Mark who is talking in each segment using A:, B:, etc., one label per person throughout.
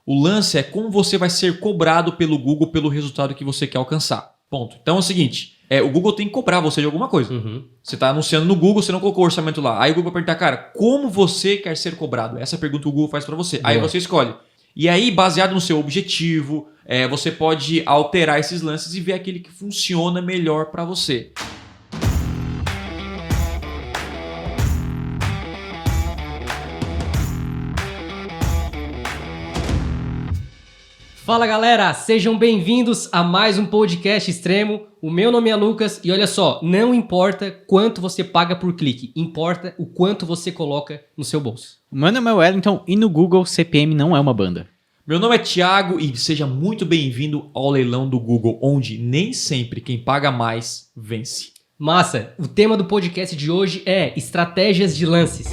A: O lance é como você vai ser cobrado pelo Google pelo resultado que você quer alcançar. Ponto. Então é o seguinte, o Google tem que cobrar você de alguma coisa. Você está anunciando no Google, você não colocou o orçamento lá. Aí o Google vai perguntar, cara, como você quer ser cobrado? Essa pergunta o Google faz para você. Aí você escolhe. E aí, baseado no seu objetivo, você pode alterar esses lances e ver aquele que funciona melhor para você.
B: Fala galera, sejam bem-vindos a mais um podcast extremo. O meu nome é Lucas e olha só, não importa quanto você paga por clique, importa o quanto você coloca no seu bolso.
C: Meu nome é Wellington e no Google CPM não é uma banda.
A: Meu nome é Thiago e seja muito bem-vindo ao leilão do Google, onde nem sempre quem paga mais vence.
B: Massa, o tema do podcast de hoje é estratégias de lances.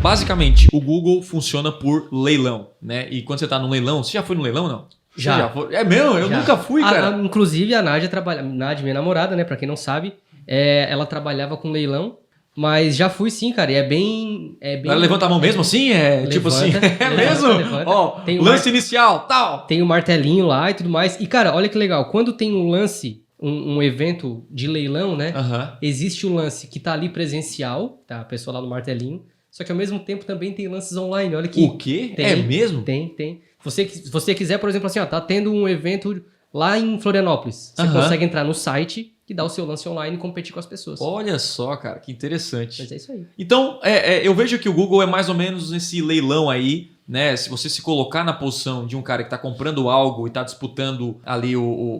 A: Basicamente, o Google funciona por leilão, né? E quando você está no leilão, você já foi no leilão ou não?
B: Já.
A: Foi? É mesmo? Eu nunca fui, cara.
B: Inclusive a Nádia Nádia, minha namorada, né? Pra quem não sabe, ela trabalhava com leilão, mas já fui sim, cara. E é bem...
A: Ela levanta a mão mesmo assim? Tipo assim, mesmo?
B: Levanta.
A: Ó, lance inicial, tal.
B: Tem o martelinho lá e tudo mais. E, cara, olha que legal. Quando tem um lance, um evento de leilão, né? Existe o lance que tá ali presencial, tá? A pessoa lá no martelinho. Só que ao mesmo tempo também tem lances online. Olha que...
A: O quê? É mesmo?
B: Tem. Se você quiser, por exemplo, assim, ó, tá tendo um evento lá em Florianópolis. Você consegue entrar no site e dar o seu lance online e competir com as pessoas.
A: Olha só, cara, que interessante.
B: Mas é isso aí.
A: Então, eu vejo que o Google é mais ou menos nesse leilão aí, né? Se você se colocar na posição de um cara que está comprando algo e está disputando ali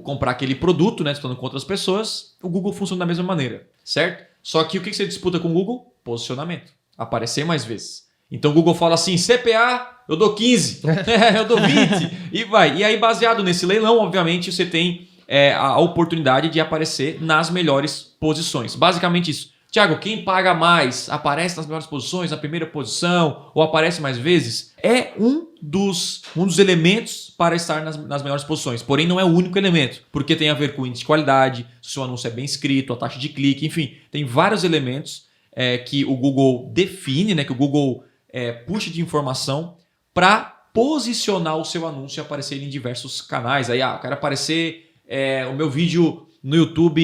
A: comprar aquele produto, né? Disputando com outras pessoas, o Google funciona da mesma maneira, certo? Só que o que você disputa com o Google? Posicionamento. Aparecer mais vezes. Então o Google fala assim, CPA, eu dou 15, eu dou 20 e vai. E aí baseado nesse leilão, obviamente, você tem a oportunidade de aparecer nas melhores posições. Basicamente isso. Thiago, quem paga mais aparece nas melhores posições, na primeira posição ou aparece mais vezes? É um dos elementos para estar nas melhores posições. Porém, não é o único elemento, porque tem a ver com o índice de qualidade, se o seu anúncio é bem escrito, a taxa de clique, enfim, tem vários elementos que o Google define, né, que o Google puxa de informação para posicionar o seu anúncio e aparecer em diversos canais. Aí, eu quero aparecer o meu vídeo no YouTube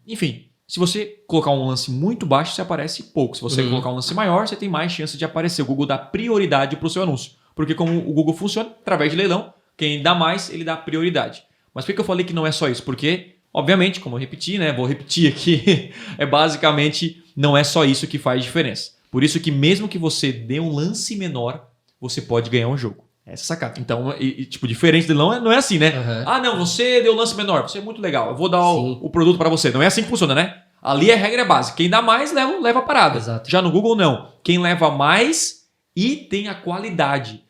A: enfim, se você colocar um lance muito baixo, você aparece pouco. Se você colocar um lance maior, você tem mais chance de aparecer. O Google dá prioridade para o seu anúncio. Porque como o Google funciona, através de leilão, quem dá mais, ele dá prioridade. Mas por que eu falei que não é só isso? Porque... obviamente, como eu repeti, né? Vou repetir aqui, basicamente não é só isso que faz diferença. Por isso que mesmo que você dê um lance menor, você pode ganhar um jogo. Essa é a sacada. Então, tipo, diferente do leilão não é assim, né? Ah, não, você deu lance menor, você é muito legal, eu vou dar o produto para você. Não é assim que funciona, né? Ali a regra é básica. Quem dá mais, leva a parada.
B: Exato.
A: Já no Google, não. Quem leva mais e tem a qualidade,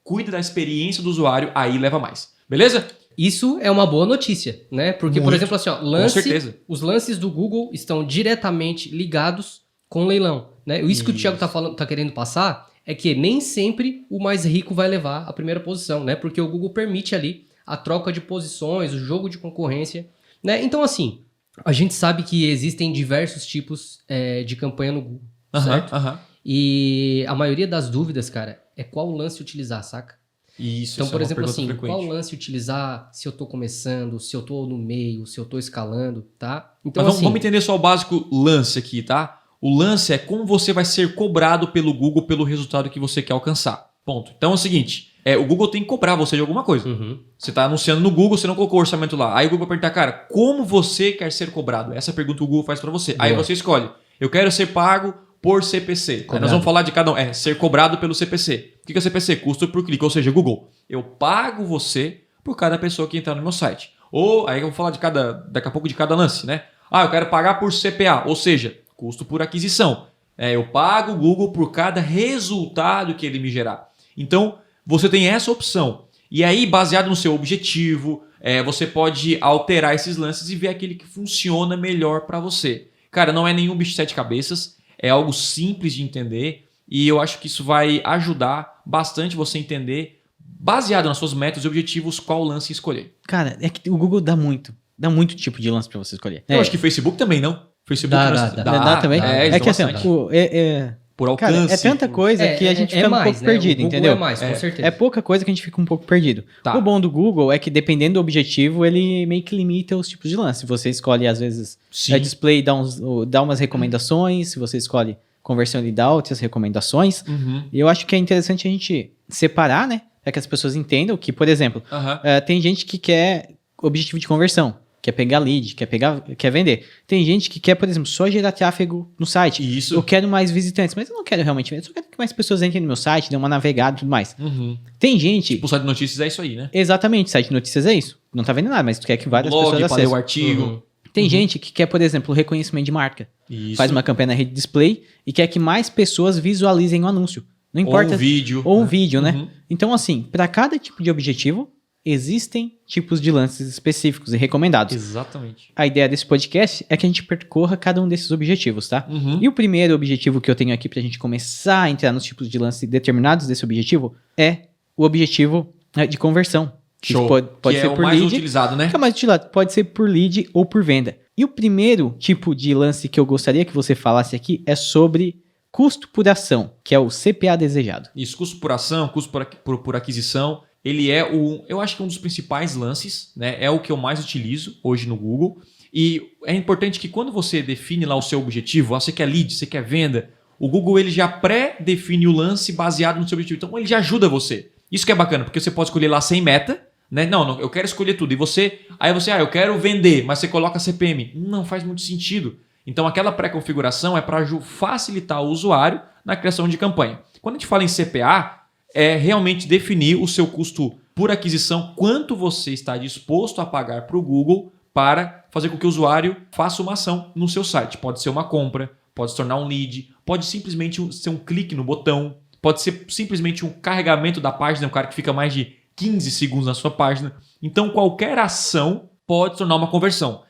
A: cuida da experiência do usuário, aí leva mais. Beleza?
B: Isso é uma boa notícia, né? Porque, por exemplo, assim, ó,
A: com certeza.
B: Os lances do Google estão diretamente ligados com o leilão, né? Isso que o Thiago tá querendo passar é que nem sempre o mais rico vai levar a primeira posição, né? Porque o Google permite ali a troca de posições, o jogo de concorrência, né? Então, assim, a gente sabe que existem diversos tipos de campanha no Google, certo? E a maioria das dúvidas, cara, é qual lance utilizar, saca? Então, por exemplo, assim, qual lance utilizar se eu tô começando, se eu tô no meio, se eu tô escalando, tá? Então,
A: mas vamos entender só o básico lance aqui, tá? O lance é como você vai ser cobrado pelo Google pelo resultado que você quer alcançar. Ponto. Então é o seguinte, o Google tem que cobrar você de alguma coisa. Você está anunciando no Google, você não colocou o orçamento lá. Aí o Google vai perguntar, cara, como você quer ser cobrado? Essa pergunta o Google faz para você. Aí você escolhe, eu quero ser pago por CPC. Aí nós vamos falar de cada um. Ser cobrado pelo CPC. O que é CPC? Custo por clique. Ou seja, Google, eu pago você por cada pessoa que entrar no meu site. Ou, aí eu vou falar daqui a pouco de cada lance, né? Eu quero pagar por CPA. Ou seja, custo por aquisição. Eu pago o Google por cada resultado que ele me gerar. Então, você tem essa opção. E aí, baseado no seu objetivo, você pode alterar esses lances e ver aquele que funciona melhor para você. Cara, não é nenhum bicho de sete cabeças. É algo simples de entender e eu acho que isso vai ajudar bastante você entender, baseado nas suas metas e objetivos, qual lance escolher.
C: Cara, é que o Google dá muito tipo de lance pra você escolher.
A: Eu acho que Facebook também, não? Facebook
C: dá também. É que assim,
A: por alcance.
C: Cara, é tanta coisa que a gente fica um pouco perdido,
B: o Google
C: entendeu?
B: É mais, com certeza.
C: É pouca coisa que a gente fica um pouco perdido.
A: Tá.
C: O bom do Google é que, dependendo do objetivo, ele meio que limita os tipos de lance. Você escolhe, às vezes,
A: Sim.
C: display, dá umas recomendações. Se você escolhe conversão, ele dá outras recomendações.
A: Uhum.
C: E eu acho que é interessante a gente separar, né? Para que as pessoas entendam que, por exemplo,
A: Aham.
C: tem gente que quer objetivo de conversão. Quer pegar lead, quer vender. Tem gente que quer, por exemplo, só gerar tráfego no site.
A: Isso.
C: Eu quero mais visitantes, mas eu não quero realmente vender. Eu só quero que mais pessoas entrem no meu site, dêem uma navegada e tudo mais.
A: Uhum.
C: Tem gente...
A: Tipo, o site de notícias é isso aí, né?
C: Exatamente, site de notícias é isso. Não tá vendendo nada, mas tu quer que várias
A: Blog,
C: pessoas
A: para ler o
C: acessem.
A: artigo.
B: Uhum.
C: Tem gente que quer, por exemplo, reconhecimento de marca.
A: Isso.
C: Faz uma campanha na rede display e quer que mais pessoas visualizem o anúncio. Não importa...
A: Ou um vídeo.
C: Ou um vídeo, né?
A: Uhum.
C: Então, assim, para cada tipo de objetivo, existem tipos de lances específicos e recomendados.
A: Exatamente.
C: A ideia desse podcast é que a gente percorra cada um desses objetivos, tá?
A: Uhum.
C: E o primeiro objetivo que eu tenho aqui pra gente começar a entrar nos tipos de lance determinados desse objetivo é o objetivo de conversão. Que
A: Show.
C: pode
A: que
C: ser
A: é
C: por
A: o mais
C: lead,
A: utilizado, né?
C: que é mais utilizado, pode ser por lead ou por venda. E o primeiro tipo de lance que eu gostaria que você falasse aqui é sobre custo por ação, que é o CPA desejado.
A: Isso, custo por ação, custo por aquisição, ele eu acho que um dos principais lances, né? É o que eu mais utilizo hoje no Google. E é importante que quando você define lá o seu objetivo, você quer lead, você quer venda, o Google ele já pré-define o lance baseado no seu objetivo. Então ele já ajuda você. Isso que é bacana, porque você pode escolher lá sem meta, né? Não, eu quero escolher tudo. E eu quero vender, mas você coloca CPM. Não faz muito sentido. Então aquela pré-configuração é para facilitar o usuário na criação de campanha. Quando a gente fala em CPA, é realmente definir o seu custo por aquisição, quanto você está disposto a pagar para o Google para fazer com que o usuário faça uma ação no seu site. Pode ser uma compra, pode se tornar um lead, pode simplesmente ser um clique no botão, pode ser simplesmente um carregamento da página, um cara que fica mais de 15 segundos na sua página. Então qualquer ação pode se tornar uma conversão.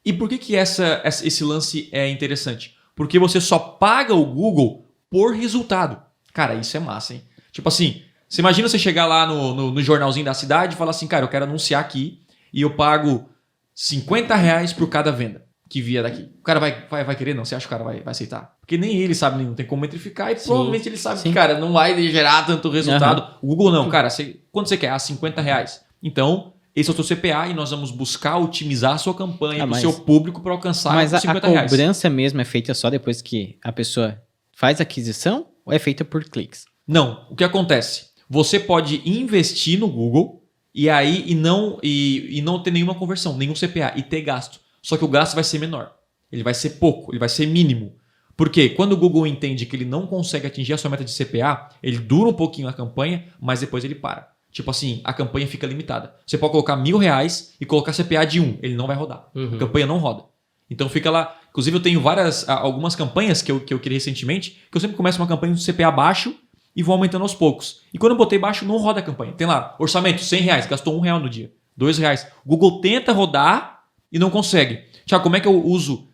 A: E por que esse lance é interessante? Porque você só paga o Google por resultado. Cara, isso é massa, hein? Tipo assim, você imagina você chegar lá no jornalzinho da cidade e falar assim, cara, eu quero anunciar aqui e eu pago R$50 por cada venda que via daqui. O cara vai querer? Não, você acha que o cara vai aceitar? Porque nem ele sabe, não tem como metrificar e provavelmente ele sabe que, cara, não vai gerar tanto resultado. Uhum. O Google não, cara, quanto você quer? R$50. Então, esse é o seu CPA e nós vamos buscar otimizar a sua campanha para o seu público para alcançar
C: mas
A: R$50.
C: Mas a cobrança mesmo é feita só depois que a pessoa faz a aquisição ou é feita por cliques?
A: Não, o que acontece? Você pode investir no Google e aí não ter nenhuma conversão, nenhum CPA e ter gasto. Só que o gasto vai ser menor. Ele vai ser pouco, ele vai ser mínimo. Porque quando o Google entende que ele não consegue atingir a sua meta de CPA, ele dura um pouquinho a campanha, mas depois ele para. Tipo assim, a campanha fica limitada. Você pode colocar R$1.000 e colocar CPA de 1, ele não vai rodar. A campanha não roda. Então fica lá. Inclusive eu tenho algumas campanhas que eu criei recentemente, que eu sempre começo uma campanha de CPA baixo e vou aumentando aos poucos. E quando eu botei baixo, não roda a campanha. Tem lá, orçamento, R$100, gastou R$1 no dia, R$2. O Google tenta rodar e não consegue. Tiago, como é que eu uso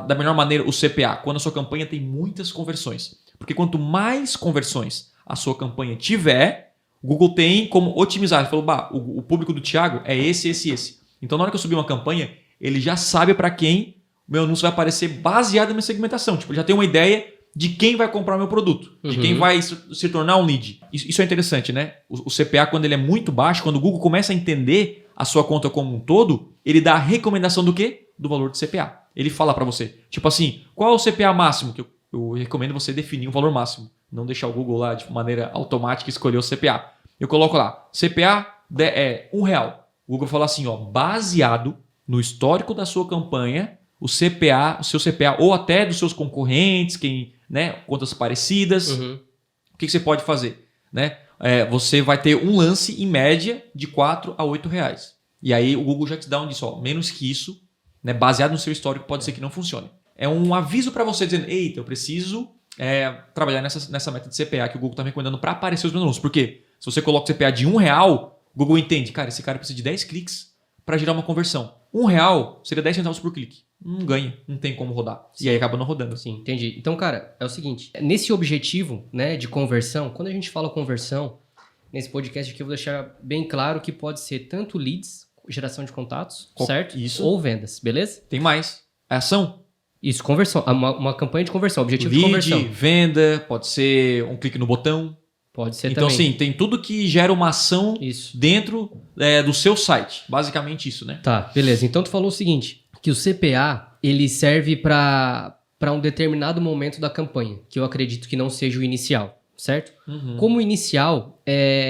A: da melhor maneira o CPA? Quando a sua campanha tem muitas conversões. Porque quanto mais conversões a sua campanha tiver, o Google tem como otimizar. Ele falou, o público do Tiago é esse. Então na hora que eu subir uma campanha, ele já sabe para quem o meu anúncio vai aparecer baseado na minha segmentação. Tipo, ele já tem uma ideia de quem vai comprar o meu produto, de quem vai se tornar um lead. Isso é interessante, né? O CPA, quando ele é muito baixo, quando o Google começa a entender a sua conta como um todo, ele dá a recomendação do quê? Do valor de CPA. Ele fala para você, tipo assim, qual é o CPA máximo? Que eu recomendo você definir um valor máximo. Não deixar o Google lá de maneira automática escolher o CPA. Eu coloco lá, CPA é R$1. O Google fala assim, ó, baseado no histórico da sua campanha, o seu CPA ou até dos seus concorrentes, contas parecidas, o que você pode fazer? Né? Você vai ter um lance em média de R$4 a R$8. E aí o Google já te dá disso, ó, menos que isso, né, baseado no seu histórico, pode ser que não funcione. É um aviso para você dizendo, eita, eu preciso trabalhar nessa meta de CPA que o Google está me recomendando para aparecer os meus anúncios. Por quê? Se você coloca o CPA de R$1, o Google entende, cara, esse cara precisa de 10 cliques para gerar uma conversão. R$1 seria 10 centavos por clique. Não ganha, não tem como rodar. Sim. E aí acaba não rodando.
B: Sim, entendi. Então, cara, é o seguinte, nesse objetivo, né, de conversão, quando a gente fala conversão, nesse podcast aqui eu vou deixar bem claro que pode ser tanto leads, geração de contatos, certo?
A: Isso.
B: Ou vendas, beleza?
A: Tem mais. É ação.
B: Isso, conversão. Uma campanha de conversão, objetivo de
A: Lead,
B: conversão.
A: venda, pode ser um clique no botão.
B: Pode ser
A: Então,
B: também.
A: assim, tem tudo que gera uma ação
B: Isso.
A: dentro do seu site. Basicamente isso, né?
B: Tá, beleza. Então tu falou o seguinte, que o CPA, ele serve para um determinado momento da campanha, que eu acredito que não seja o inicial, certo?
A: Uhum.
B: Como inicial,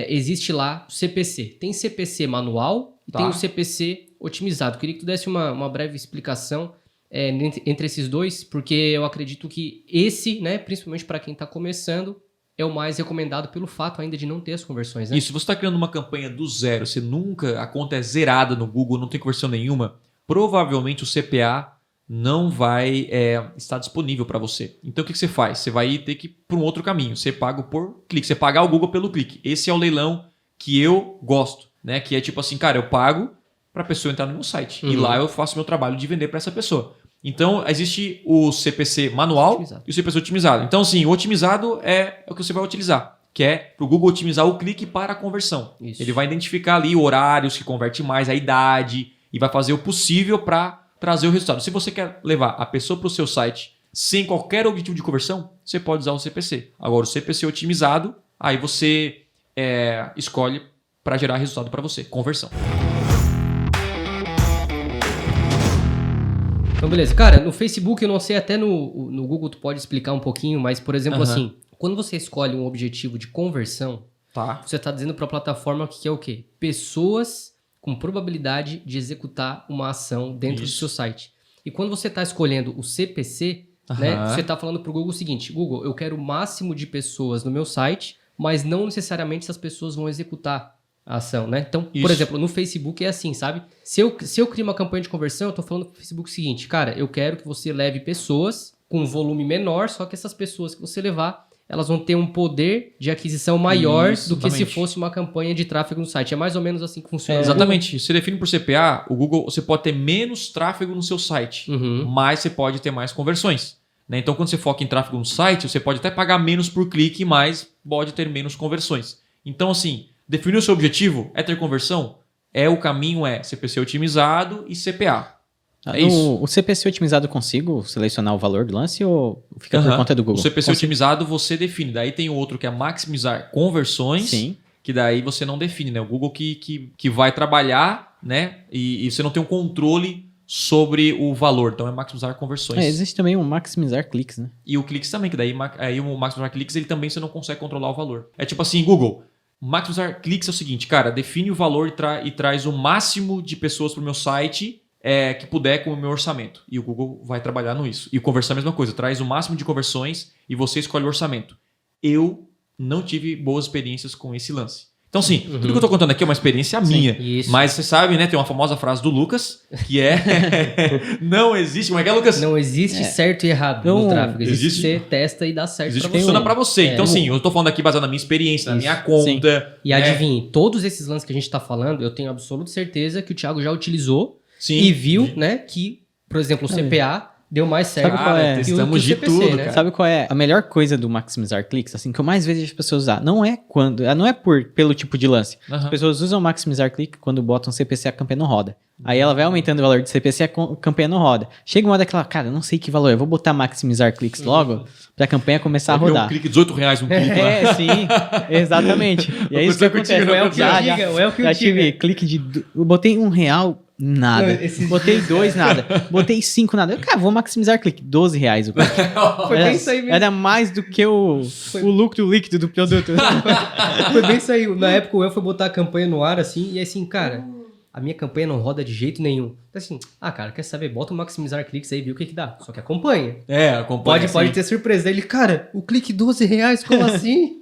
B: existe lá o CPC. Tem CPC manual e
A: Tá.
B: tem o CPC otimizado. Queria que tu desse uma breve explicação entre esses dois, porque eu acredito que esse, né, principalmente para quem está começando, é o mais recomendado pelo fato ainda de não ter as conversões, né?
A: Isso, se você está criando uma campanha do zero, a conta é zerada no Google, não tem conversão nenhuma, provavelmente o CPA não vai estar disponível para você. Então o que você faz? Você vai ter que ir para um outro caminho. Você paga por clique, você paga o Google pelo clique. Esse é o leilão que eu gosto, né? Que é tipo assim, cara, eu pago para a pessoa entrar no meu site. E lá eu faço meu trabalho de vender para essa pessoa. Então, existe o CPC manual
B: Otimizado.
A: e o CPC otimizado. Então, sim, o otimizado é o que você vai utilizar, que é para o Google otimizar o clique para a conversão.
B: Isso.
A: Ele vai identificar ali horários que converte mais, a idade, e vai fazer o possível para trazer o resultado. Se você quer levar a pessoa para o seu site sem qualquer objetivo de conversão, você pode usar o CPC. Agora, o CPC otimizado, aí você escolhe para gerar resultado para você, conversão.
B: Então, beleza. Cara, no Facebook, eu não sei, até no Google tu pode explicar um pouquinho, mas, por exemplo, assim, quando você escolhe um objetivo de conversão,
A: Tá.
B: você está dizendo para a plataforma que é o quê? Pessoas com probabilidade de executar uma ação dentro do seu site. E quando você está escolhendo o CPC, né, você está falando para o Google o seguinte, Google, eu quero o máximo de pessoas no meu site, mas não necessariamente essas pessoas vão executar a ação, né? Então, por
A: Isso.
B: exemplo, no Facebook é assim, sabe? Se eu crio uma campanha de conversão, eu tô falando pro Facebook o seguinte, cara, eu quero que você leve pessoas com um volume menor, só que essas pessoas que você levar, elas vão ter um poder de aquisição maior
A: Isso,
B: do que se
A: exatamente.
B: fosse uma campanha de tráfego no site. É mais ou menos assim que funciona.
A: Exatamente. Você define por CPA, o Google, você pode ter menos tráfego no seu site, mas você pode ter mais conversões. Né? Então, quando você foca em tráfego no site, você pode até pagar menos por clique, mas pode ter menos conversões. Então, assim, definir o seu objetivo é ter conversão? O caminho é CPC otimizado e CPA. É isso.
C: O CPC otimizado eu consigo selecionar o valor do lance ou fica por conta do Google?
A: O CPC otimizado você define. Daí tem o outro que é maximizar conversões,
C: Sim.
A: que daí você não define, né? O Google que vai trabalhar, né? E você não tem um controle sobre o valor. Então é maximizar conversões.
C: Existe também um maximizar cliques, né?
A: E o cliques também, que daí aí o maximizar cliques ele também você não consegue controlar o valor. É tipo assim, Google, maximizar cliques é o seguinte, cara, define o valor e traz o máximo de pessoas para o meu site que puder com o meu orçamento. E o Google vai trabalhar no isso. E o conversão é a mesma coisa, traz o máximo de conversões e você escolhe o orçamento. Eu não tive boas experiências com esse lance. Então, sim, tudo que eu estou contando aqui é uma experiência minha.
B: Isso.
A: Mas você sabe, né? Tem uma famosa frase do Lucas, que é não existe. Como é que é, Lucas?
B: Não existe certo e errado
C: Então,
B: no tráfego. Existe
A: existe-
B: você testa e dá certo
A: Existe
B: pra você.
A: funciona para você. Então,
B: É.
A: sim, eu estou falando aqui baseado na minha experiência, na
B: Isso.
A: minha conta.
B: E
A: né?
B: adivinhe, todos esses lances que a gente está falando, eu tenho absoluta certeza que o Thiago já utilizou
A: Sim.
B: e viu, né, que, por exemplo, o CPA deu mais certo
C: Sabe qual é?
B: que o
A: Testamos de
B: CPC,
A: tudo,
B: né?
A: cara.
C: Sabe qual é a melhor coisa do maximizar cliques? Assim, que eu mais vejo as pessoas usar. Não é pelo tipo de lance. As
A: Aham.
C: pessoas usam maximizar clique quando botam CPC a campanha não roda. Aí ela vai aumentando o valor de CPC a campanha não roda. Chega uma hora que ela, cara, eu não sei que valor, eu vou botar maximizar cliques logo pra campanha começar a
A: Vai ver
C: rodar.
A: um clique, R$18 um clique lá.
C: É, sim, exatamente. E é isso que
A: Aconteceu contigo,
C: acontece.
A: não
B: É o que eu diga, é o que eu
C: Já tive
B: diga.
C: clique de... Eu botei R$1, nada.
B: Não, esses
C: Botei
B: dias,
C: 2, nada. Botei 5, nada. Eu, cara, vou maximizar clique. R$12 o clique.
B: Foi bem isso aí mesmo.
C: Era mais do que o lucro líquido do produto.
B: Foi bem isso aí. Na época o El foi botar a campanha no ar, assim, e assim, cara, a minha campanha não roda de jeito nenhum. Então assim, cara, quer saber? Bota o maximizar cliques aí, viu o que dá. Só que acompanha.
A: Acompanha.
B: Pode ter surpresa. Ele, cara, o clique R$12, como assim?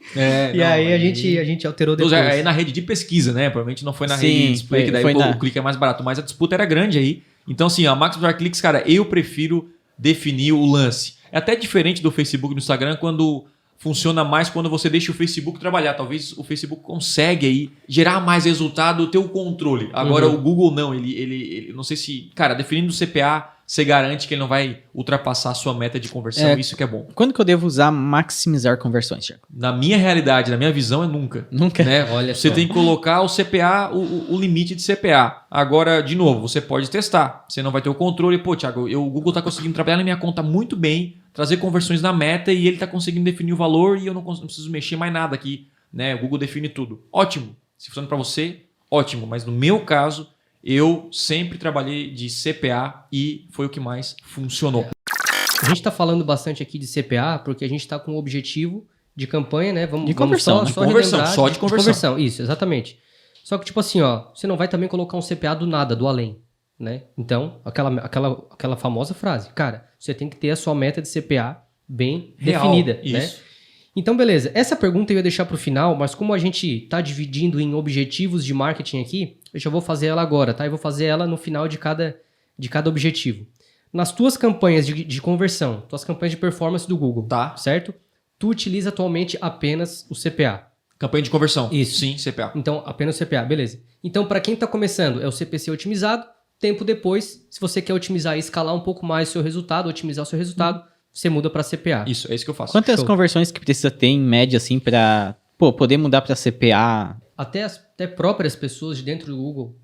B: E aí a gente alterou depois.
A: É na rede de pesquisa, né? Provavelmente não foi na
C: Sim,
A: rede de display, que daí
C: foi
A: o clique é mais barato. Mas a disputa era grande aí. Então, assim, a maximizar cliques, cara, eu prefiro definir o lance. É até diferente do Facebook e do Instagram quando funciona mais quando você deixa o Facebook trabalhar. Talvez o Facebook consegue aí gerar mais resultado, ter o controle. Agora o Google não, ele não sei se... Cara, definindo o CPA, você garante que ele não vai ultrapassar a sua meta de conversão, isso que é bom.
C: Quando que eu devo usar maximizar conversões, Thiago?
A: Na minha realidade, na minha visão, é nunca.
C: Nunca?
A: Né?
B: Olha
A: Você
B: só.
A: tem que colocar o CPA, o limite de CPA. Agora, de novo, você pode testar. Você não vai ter o controle. Pô, Thiago, o Google está conseguindo trabalhar na minha conta muito bem, trazer conversões na meta e ele está conseguindo definir o valor e eu não preciso mexer mais nada aqui. Né? O Google define tudo. Ótimo. Se funciona para você, ótimo. Mas no meu caso, eu sempre trabalhei de CPA e foi o que mais funcionou.
B: A gente está falando bastante aqui de CPA porque a gente está com o objetivo de campanha, né? Vamos,
C: De conversão,
B: vamos
C: de
A: conversão,
B: relembrar
A: só de conversão.
B: Isso, exatamente. Só que, tipo assim, ó, você não vai também colocar um CPA do nada, do além, né? Então, aquela famosa frase, cara, você tem que ter a sua meta de CPA bem
A: Real,
B: definida,
A: isso.
B: né? Então, beleza. Essa pergunta eu ia deixar para o final, mas como a gente está dividindo em objetivos de marketing aqui, eu já vou fazer ela agora, tá? Eu vou fazer ela no final de cada objetivo. Nas tuas campanhas de conversão, tuas campanhas de performance do Google,
A: Tá.
B: certo? Tu utiliza atualmente apenas o CPA.
A: Campanha de conversão.
B: Isso.
A: Sim, CPA.
B: Então, apenas o CPA, beleza. Então, para quem está começando, é o CPC otimizado. Tempo depois, se você quer otimizar e escalar um pouco mais o seu resultado, otimizar o seu resultado, você muda para CPA.
A: Isso, é isso que eu faço.
C: Quantas
B: Show.
C: conversões que precisa ter em média, assim, pra poder mudar pra CPA?
B: Até próprias pessoas de dentro do Google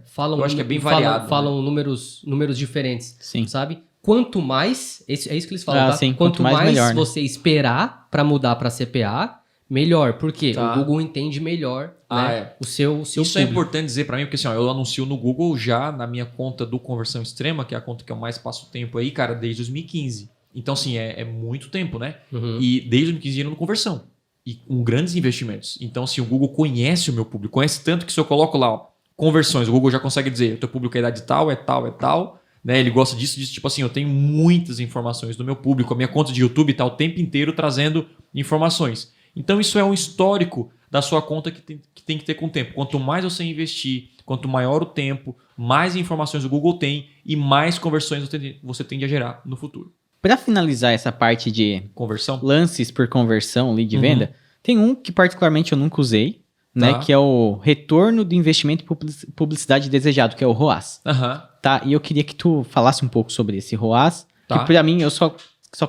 B: falam...
A: Eu acho que é bem variado,
B: Falam números diferentes,
C: Sim.
B: sabe? Quanto mais... É isso que eles falam, tá?
C: Sim,
B: Quanto
C: mais,
B: mais
C: melhor, né?
B: você esperar para mudar para CPA, melhor. Porque
A: Tá.
B: o Google entende melhor né, o seu
A: Isso é
B: público.
A: importante dizer para mim, porque assim, ó, eu anuncio no Google já na minha conta do Conversão Extrema, que é a conta que eu mais passo tempo aí, cara, desde 2015. Então, assim, é muito tempo, né?
B: Uhum.
A: E desde 2015 indo no Conversão. E com grandes investimentos. Então, assim, o Google conhece o meu público. Conhece tanto que se eu coloco lá, ó, conversões, o Google já consegue dizer, o teu público é idade tal, é tal, é tal. Né? Ele gosta disso. Tipo assim, eu tenho muitas informações do meu público. A minha conta de YouTube está o tempo inteiro trazendo informações. Então, isso é um histórico da sua conta que tem que ter com o tempo. Quanto mais você investir, quanto maior o tempo, mais informações o Google tem e mais conversões você tende a gerar no futuro.
C: Pra finalizar essa parte de
A: Conversão?
C: lances por conversão, lead de
A: Uhum.
C: venda, tem um que particularmente eu nunca usei, né?
A: Tá.
C: Que é o retorno do investimento em publicidade desejado, que é o ROAS.
A: Aham.
C: Tá? E eu queria que tu falasse um pouco sobre esse ROAS.
A: Tá.
C: Que pra mim, eu só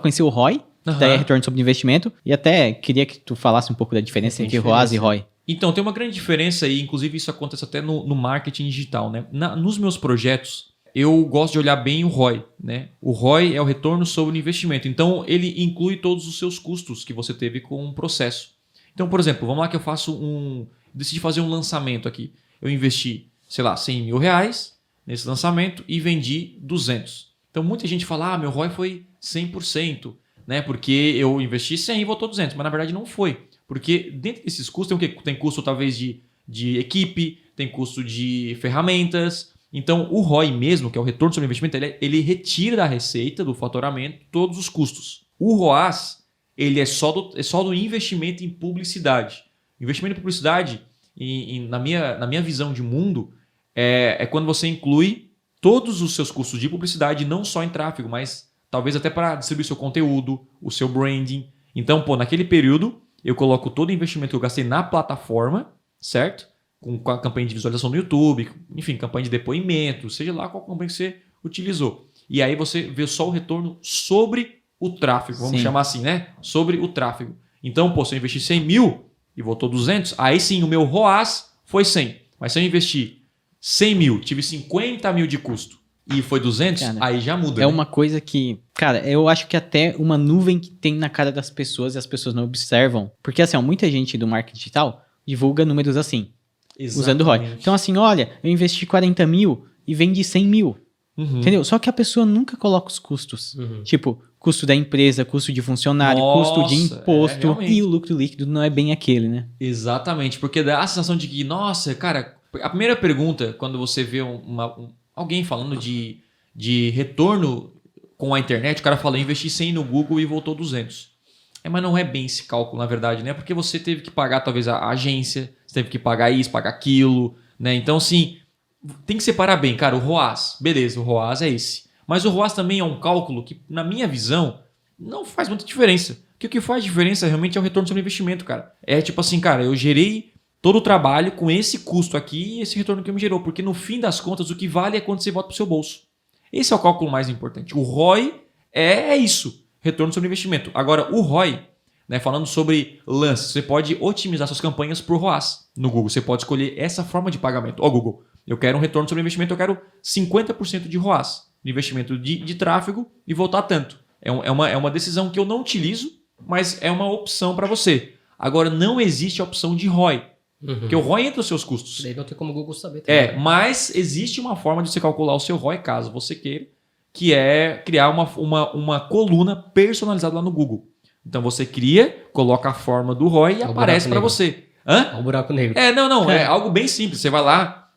C: conheci o ROI, que
A: Aham.
C: daí é retorno sobre investimento. E até queria que tu falasse um pouco da diferença
B: Tem
C: entre ROAS e ROI.
A: Então, tem uma grande diferença aí, inclusive isso acontece até no marketing digital, né? Nos meus projetos, eu gosto de olhar bem o ROI, né? O ROI é o retorno sobre o investimento. Então, ele inclui todos os seus custos que você teve com o processo. Então, por exemplo, vamos lá que eu decidi fazer um lançamento aqui. Eu investi, sei lá, 100 mil reais nesse lançamento e vendi 200. Então, muita gente fala, meu ROI foi 100%, né? Porque eu investi 100 e voltou 200, mas na verdade não foi. Porque dentro desses custos tem o quê? Tem custo talvez de equipe, tem custo de ferramentas. Então, o ROI mesmo, que é o retorno sobre investimento, ele retira da receita, do faturamento, todos os custos. O ROAS, ele é só do investimento em publicidade. Investimento em publicidade, na minha visão de mundo, é quando você inclui todos os seus custos de publicidade, não só em tráfego, mas talvez até para distribuir seu conteúdo, o seu branding. Então, naquele período, eu coloco todo o investimento que eu gastei na plataforma, certo? Com a campanha de visualização no YouTube, enfim, campanha de depoimento, seja lá qual campanha que você utilizou. E aí você vê só o retorno sobre o tráfego, vamos
C: Sim.
A: chamar assim, né? Sobre o tráfego. Então, se eu investir 100 mil e voltou 200, aí sim o meu ROAS foi 100. Mas se eu investir 100 mil, tive 50 mil de custo e foi 200,
C: Cara,
A: aí já muda.
C: É
A: né?
C: uma coisa que, cara, eu acho que até uma nuvem que tem na cara das pessoas e as pessoas não observam. Porque assim, muita gente do marketing digital divulga números assim, usando o ROI.
A: Exatamente.
C: Então assim, olha, eu investi 40 mil e vendi 100 mil.
A: Uhum.
C: Entendeu? Só que a pessoa nunca coloca os custos. Tipo, custo da empresa, custo de funcionário, custo de
A: Nossa,
C: imposto.
A: realmente.
C: E o lucro líquido não é bem aquele, né?
A: Exatamente, porque dá a sensação de que, nossa, cara, a primeira pergunta, quando você vê alguém falando de retorno com a internet, o cara fala, eu investi 100 no Google e voltou 200. Mas não é bem esse cálculo, na verdade, né? Porque você teve que pagar, talvez, a agência, você teve que pagar isso, pagar aquilo, né? Então, assim, tem que separar bem, cara, o ROAS. Beleza, o ROAS é esse. Mas o ROAS também é um cálculo que, na minha visão, não faz muita diferença. Porque o que faz diferença realmente é o retorno sobre investimento, cara. É tipo assim, cara, eu gerei todo o trabalho com esse custo aqui e esse retorno que me gerou. Porque no fim das contas, o que vale é quando você volta pro seu bolso. Esse é o cálculo mais importante. O ROI é isso, retorno sobre investimento. Agora, o ROI, né, falando sobre lances, você pode otimizar suas campanhas por ROAS no Google. Você pode escolher essa forma de pagamento. Ó, Google, eu quero um retorno sobre investimento, eu quero 50% de ROAS, de investimento de tráfego e voltar tanto. É uma decisão que eu não utilizo, mas é uma opção para você. Agora, não existe a opção de ROI, porque o ROI entra os seus custos.
B: Daí não tem como o Google saber também.
A: Mas existe uma forma de você calcular o seu ROI, caso você queira, que é criar uma coluna personalizada lá no Google. Então você cria, coloca a forma do ROI e aparece para você. Hã?
B: É um buraco negro.
A: Não. É algo bem simples. Você vai lá,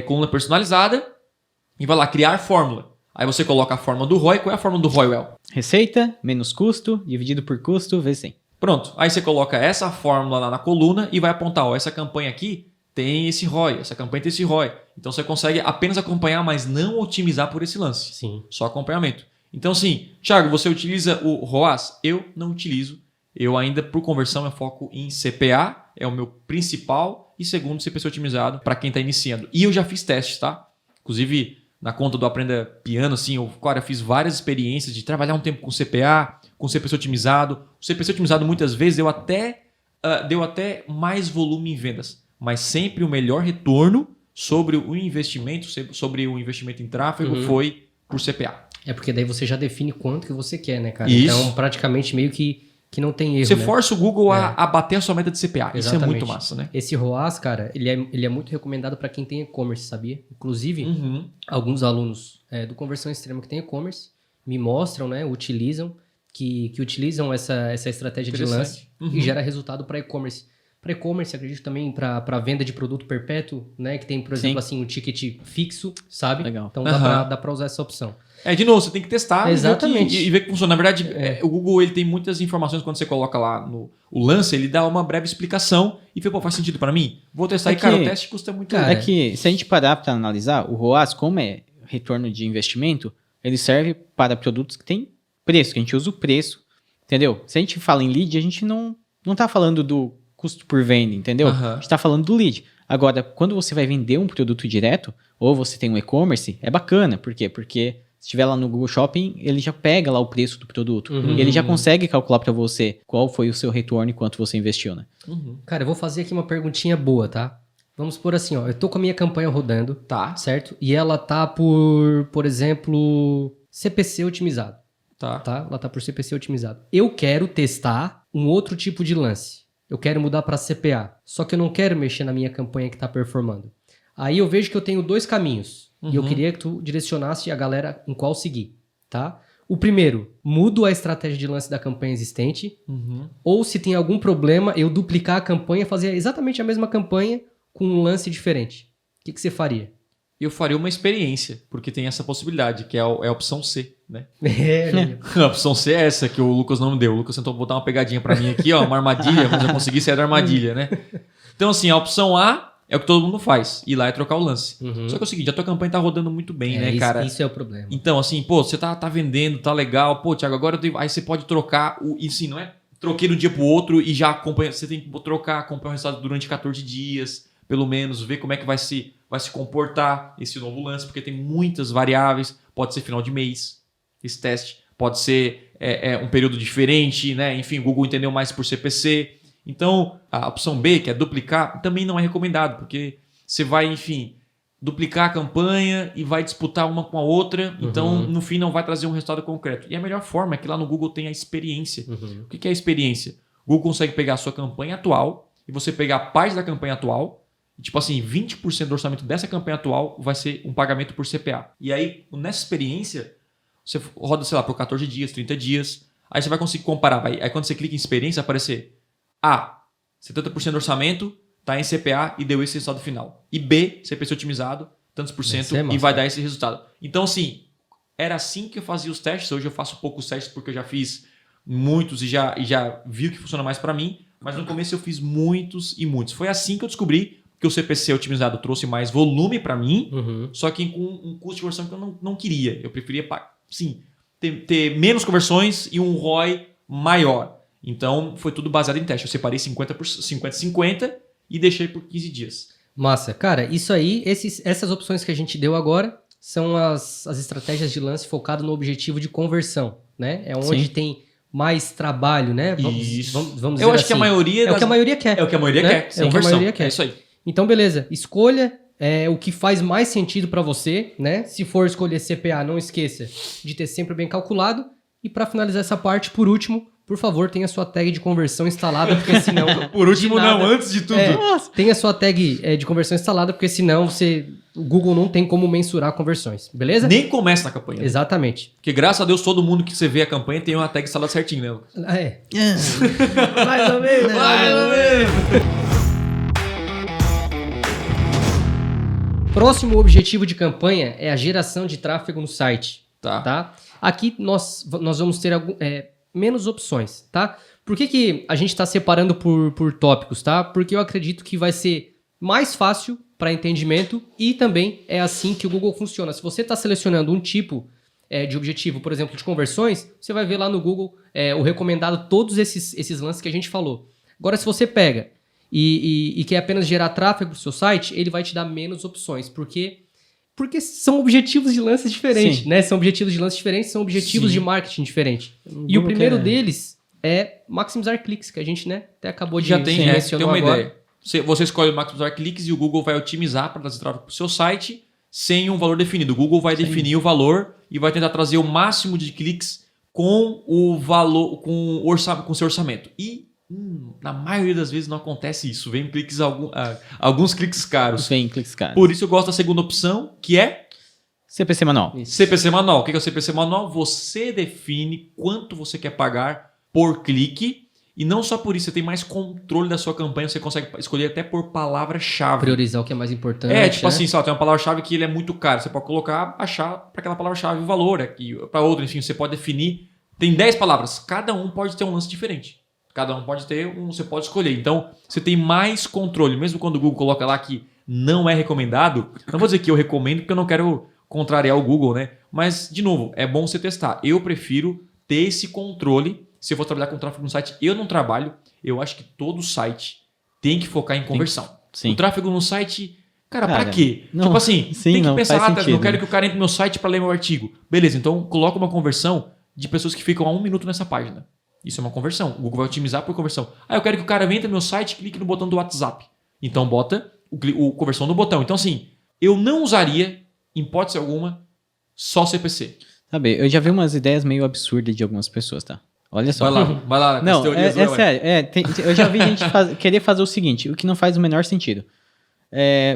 A: coluna personalizada, e vai lá criar fórmula. Aí você coloca a forma do ROI. Qual é a forma do ROI, Well?
C: Receita menos custo, dividido por custo, vezes 100.
A: Pronto. Aí você coloca essa fórmula lá na coluna e vai apontar, ó, essa campanha aqui tem esse ROI, essa campanha tem esse ROI. Então você consegue apenas acompanhar, mas não otimizar por esse lance.
B: Sim.
A: Só acompanhamento. Então, sim, Thiago, você utiliza o ROAS? Eu não utilizo. Eu ainda, por conversão, eu foco em CPA, é o meu principal, e segundo, CPC otimizado para quem está iniciando. E eu já fiz testes, tá? Inclusive, na conta do Aprenda Piano, assim, eu fiz várias experiências de trabalhar um tempo com CPA, com CPC otimizado. O CPC otimizado, muitas vezes, deu até mais volume em vendas, mas sempre o melhor retorno sobre o investimento em tráfego foi por CPA.
B: É porque daí você já define quanto que você quer, né, cara?
A: Isso.
B: Então, praticamente meio que não tem erro,
A: Você
B: né?
A: força o Google a bater a sua meta de CPA. Isso é
B: Exatamente.
A: muito massa, né?
B: Esse ROAS, cara, ele é muito recomendado para quem tem e-commerce, sabia? Inclusive, alguns alunos do Conversão Extrema que tem e-commerce me mostram, né, utilizam utilizam essa estratégia de lance e gera resultado para e-commerce. Para e-commerce, acredito também para venda de produto perpétuo, né, que tem, por exemplo, assim, um ticket fixo, sabe?
C: Legal.
B: Então dá para usar essa opção.
A: De novo, você tem que testar
B: Exatamente.
A: e ver que funciona. Na verdade, o Google ele tem muitas informações quando você coloca lá o lance, ele dá uma breve explicação e vê, pô, faz sentido para mim? Vou testar. Cara, o teste custa muito.
C: É que se a gente parar para analisar, o ROAS, como é retorno de investimento, ele serve para produtos que têm preço, que a gente usa o preço, entendeu? Se a gente fala em lead, a gente não tá falando do custo por venda, entendeu? A gente tá falando do lead. Agora, quando você vai vender um produto direto, ou você tem um e-commerce, é bacana. Por quê? Porque se estiver lá no Google Shopping, ele já pega lá o preço do produto. E ele já consegue calcular para você qual foi o seu retorno e quanto você investiu, né?
B: Cara, eu vou fazer aqui uma perguntinha boa, tá? Vamos por assim, ó. Eu tô com a minha campanha rodando,
A: Tá.
B: certo? E ela tá por exemplo, CPC otimizado.
A: Tá.
B: Ela tá por CPC otimizado. Eu quero testar um outro tipo de lance. Eu quero mudar para CPA. Só que eu não quero mexer na minha campanha que tá performando. Aí eu vejo que eu tenho dois caminhos. E eu queria que tu direcionasse a galera em qual seguir, tá? O primeiro, mudo a estratégia de lance da campanha existente. Ou se tem algum problema, eu duplicar a campanha, fazer exatamente a mesma campanha com um lance diferente. O que você faria?
A: Eu faria uma experiência, porque tem essa possibilidade, que é a opção C, né? A opção C é essa que o Lucas não me deu. O Lucas tentou botar uma pegadinha pra mim aqui, ó, uma armadilha, mas eu consegui sair da armadilha, né? Então, assim, a opção A é o que todo mundo faz, ir lá e trocar o lance. Só que é o seguinte, a tua campanha tá rodando muito bem, né, cara?
B: Isso é o problema.
A: Então, assim, pô, você tá vendendo, tá legal, pô, Thiago, agora aí você pode trocar, e sim, não é? Troquei de um dia pro outro e já acompanha, você tem que trocar, acompanhar o resultado durante 14 dias, pelo menos, ver como é que vai se comportar esse novo lance, porque tem muitas variáveis, pode ser final de mês, esse teste, pode ser um período diferente, né? Enfim, o Google entendeu mais por CPC. Então, a opção B, que é duplicar, também não é recomendado, porque você vai, enfim, duplicar a campanha e vai disputar uma com a outra, então, no fim, não vai trazer um resultado concreto. E a melhor forma é que lá no Google tem a experiência. O que é a experiência? O Google consegue pegar a sua campanha atual e você pegar a parte da campanha atual, tipo assim, 20% do orçamento dessa campanha atual vai ser um pagamento por CPA. E aí, nessa experiência, você roda, sei lá, por 14 dias, 30 dias, aí você vai conseguir comparar. Aí quando você clica em experiência, vai aparecer A, 70% do orçamento está em CPA e deu esse resultado final. E B, CPC otimizado, tantos por cento, e vai dar esse resultado. Então, assim, era assim que eu fazia os testes. Hoje eu faço poucos testes porque eu já fiz muitos e já vi o que funciona mais para mim. Mas no começo eu fiz muitos e muitos. Foi assim que eu descobri que o CPC otimizado trouxe mais volume para mim, só que com um custo de conversão que eu não queria. Eu preferia, sim, ter menos conversões e um ROI maior. Então, foi tudo baseado em teste. Eu separei 50-50 e deixei por 15 dias.
B: Massa. Cara, isso aí, essas opções que a gente deu agora, são as estratégias de lance focado no objetivo de conversão, né? É onde
C: Sim.
B: tem mais trabalho, né?
A: Isso.
B: Vamos dizer
A: Eu acho que a
B: assim.
A: maioria
B: É o que a maioria quer.
A: É o que a maioria
B: né?
A: quer.
B: É o que a
A: Conversão.
B: maioria quer.
A: É isso aí.
B: Então, beleza. Escolha o que faz mais sentido para você, né? Se for escolher CPA, não esqueça de ter sempre bem calculado. E para finalizar essa parte, por último, por favor, tenha sua tag de conversão instalada, porque senão...
A: Por último,
B: de nada-
A: não, antes de tudo.
B: tenha sua tag de conversão instalada, porque senão o Google não tem como mensurar conversões, beleza?
A: Nem começa na campanha.
B: Exatamente.
A: Porque graças a Deus todo mundo que você vê a campanha tem uma tag instalada certinho, né, Lucas?
B: Mais ou menos, né?
A: Mais ou menos.
B: Próximo objetivo de campanha é a geração de tráfego no site.
A: Tá.
B: Tá? Aqui nós vamos ter menos opções, tá? Por que a gente está separando por tópicos, tá? Porque eu acredito que vai ser mais fácil para entendimento e também é assim que o Google funciona. Se você está selecionando um tipo de objetivo, por exemplo, de conversões, você vai ver lá no Google o recomendado todos esses lances que a gente falou. Agora, se você pega e quer apenas gerar tráfego para o seu site, ele vai te dar menos opções, porque são objetivos de lances diferentes,
C: Sim.
B: né? São objetivos de lances diferentes, são objetivos
A: Sim.
B: de marketing diferentes. E o
C: Google
B: primeiro
C: quer-
B: deles é maximizar cliques, que a gente, né, até acabou de
A: Já tem,
B: mencionou
A: tem uma
B: agora.
A: ideia. Você escolhe o maximizar cliques e o Google vai otimizar para trazer tráfego para o seu site sem um valor definido. O Google vai definir o valor e vai tentar trazer o máximo de cliques com o valor, com o seu orçamento. E na maioria das vezes não acontece isso. Vem cliques alguns cliques caros.
C: Vem cliques caros.
A: Por isso eu gosto da segunda opção, que é
C: CPC manual.
A: CPC manual. O que é o CPC manual? Você define quanto você quer pagar por clique. E não só por isso, você tem mais controle da sua campanha. Você consegue escolher até por palavra-chave.
B: Priorizar o que é mais importante.
A: Tipo
B: né?
A: assim, só tem uma palavra-chave que ele é muito caro. Você pode colocar, achar para aquela palavra-chave o valor. Para outra, enfim, você pode definir. Tem 10 palavras. Cada um pode ter um lance diferente. Cada um pode ter você pode escolher. Então, você tem mais controle. Mesmo quando o Google coloca lá que não é recomendado, não vou dizer que eu recomendo porque eu não quero contrariar o Google, né? Mas, de novo, é bom você testar. Eu prefiro ter esse controle. Se eu for trabalhar com tráfego no site, eu não trabalho. Eu acho que todo site tem que focar em conversão.
C: Sim.
A: O tráfego no site, pra
C: Cara,
A: quê?
C: não-
A: Tipo assim,
C: sim,
A: tem que
C: não
A: pensar,
C: faz
A: não
C: sentido.
A: quero que o cara entre no meu site para ler meu artigo. Beleza, então coloca uma conversão de pessoas que ficam a 1 minuto nessa página. Isso é uma conversão. O Google vai otimizar por conversão. Eu quero que o cara entre no meu site e clique no botão do WhatsApp. Então bota o conversão no botão. Então assim, eu não usaria, em hipótese alguma, só CPC.
C: Sabe, eu já vi umas ideias meio absurdas de algumas pessoas, tá? Olha só.
A: Vai lá com as
C: Não,
A: teorias.
C: é
A: vai.
C: sério. Eu já vi gente querer fazer o seguinte, o que não faz o menor sentido.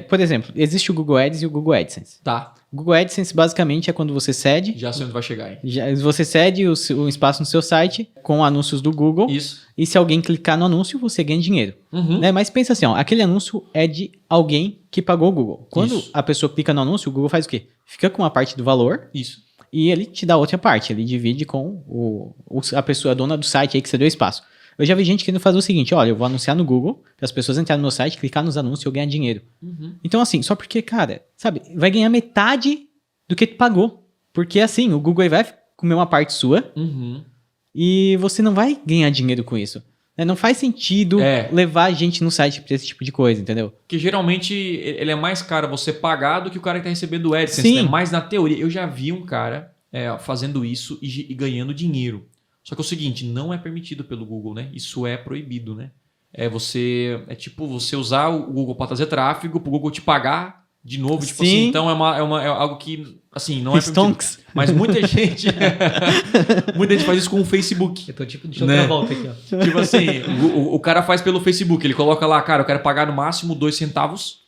C: Por exemplo, existe o Google Ads e o Google AdSense.
A: Tá,
C: O Google AdSense basicamente é quando você cede,
A: já sei onde vai chegar, hein?
C: você cede o espaço no seu site com anúncios do Google
A: Isso.
C: e se alguém clicar no anúncio, você ganha dinheiro.
A: Uhum.
C: Né? Mas pensa assim, ó, aquele anúncio é de alguém que pagou o Google. Quando
A: Isso.
C: a pessoa clica no anúncio, o Google faz o quê? Fica com uma parte do valor
A: Isso.
C: e ele te dá outra parte. Ele divide com a pessoa, a dona do site aí que você deu espaço. Eu já vi gente querendo fazer o seguinte, olha, eu vou anunciar no Google, para as pessoas entrarem no meu site, clicar nos anúncios e eu ganhar dinheiro.
A: Uhum.
C: Então assim, só porque, cara, sabe, vai ganhar metade do que tu pagou. Porque assim, o Google vai comer uma parte sua
A: Uhum.
C: e você não vai ganhar dinheiro com isso. Né? Não faz sentido levar a gente no site pra esse tipo de coisa, entendeu?
A: Que geralmente ele é mais caro você pagar do que o cara que tá recebendo o AdSense,
C: Sim.
A: né? Mas na teoria, eu já vi um cara fazendo isso e ganhando dinheiro. Só que é o seguinte, não é permitido pelo Google, né? Isso é proibido, né? É tipo você usar o Google para trazer tráfego, pro Google te pagar de novo, tipo
C: Sim.
A: assim. Então é algo que, assim, não é permitido.
C: Stonks.
A: Mas muita gente faz isso com o Facebook.
B: Eu tô tipo, deixa eu
A: Né?
B: dar a volta aqui, ó.
A: Tipo assim, o cara faz pelo Facebook, ele coloca lá, cara, eu quero pagar no máximo 2 centavos,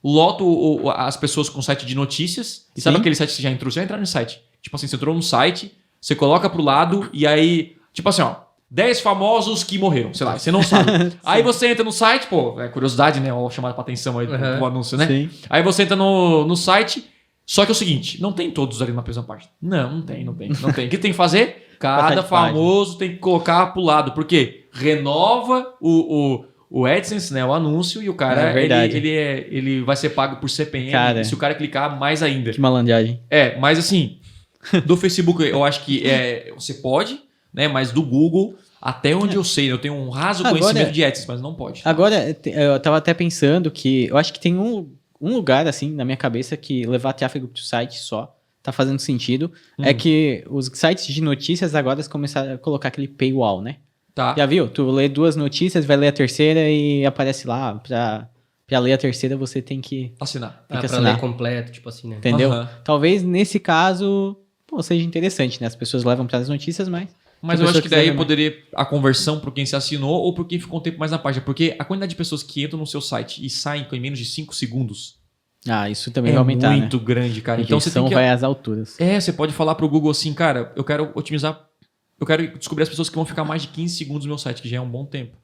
A: loto as pessoas com site de notícias, e sabe
C: Sim.
A: aquele site que você já entrou? Você vai entrar no site. Tipo assim, você entrou no site, você coloca pro lado, e aí, tipo assim, ó, 10 famosos que morreram, sei lá, você não sabe. Aí você entra no site, pô, é curiosidade, né, ó, chamada pra atenção aí do anúncio, né?
C: Sim.
A: Aí você entra no site, só que é o seguinte, não tem todos ali na mesma página. Não tem. O que tem que fazer? Cada
C: Passar de página.
A: famoso tem que colocar pro lado. Por quê? Renova o AdSense, né? O anúncio, e o cara
C: É verdade.
A: ele vai ser pago por CPM.
C: Cara.
A: E se o cara clicar, mais ainda.
C: Que malandragem.
A: Mas assim, do Facebook eu acho que você pode, né? Mas do Google, até onde eu sei, eu tenho um raso
C: Agora-
A: conhecimento de AdSense, mas não pode.
C: Agora, eu tava até pensando que eu acho que tem um lugar, assim, na minha cabeça, que levar tráfego pro site só tá fazendo sentido. É que os sites de notícias agora começaram a colocar aquele paywall, né?
A: Tá.
C: Já viu? Tu lê 2 notícias, vai ler a terceira e aparece lá. Pra ler a terceira, você tem que
A: Assinar.
C: Tem que
B: Pra
C: assinar.
B: ler completo, tipo assim, né?
C: entendeu?
A: Aham.
C: Talvez, nesse caso, seja interessante, né? As pessoas levam para as notícias, mas...
A: Mas
C: se a
A: eu acho
C: pessoa
A: que
C: quiser
A: daí
C: ver mais-
A: poderia a conversão por quem se assinou ou por quem ficou um tempo mais na página. Porque a quantidade de pessoas que entram no seu site e saem em menos de 5 segundos
C: Ah, isso também
A: é
C: vai aumentar,
A: muito
C: né?
A: grande, cara.
C: A
A: Então você tem
C: rejeição
A: que...
C: vai às alturas.
A: Você pode falar pro Google assim, cara, eu quero otimizar, eu quero descobrir as pessoas que vão ficar mais de 15 segundos no meu site, que já é um bom tempo.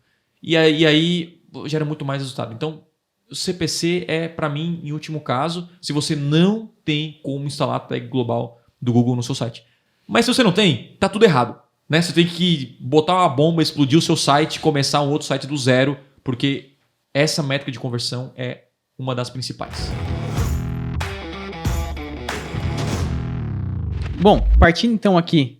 A: E aí gera muito mais resultado. Então, o CPC é, para mim, em último caso, se você não tem como instalar a tag global do Google no seu site. Mas se você não tem, tá tudo errado. Né? Você tem que botar uma bomba, explodir o seu site, começar um outro site do zero, porque essa métrica de conversão é uma das principais.
C: Bom, partindo então aqui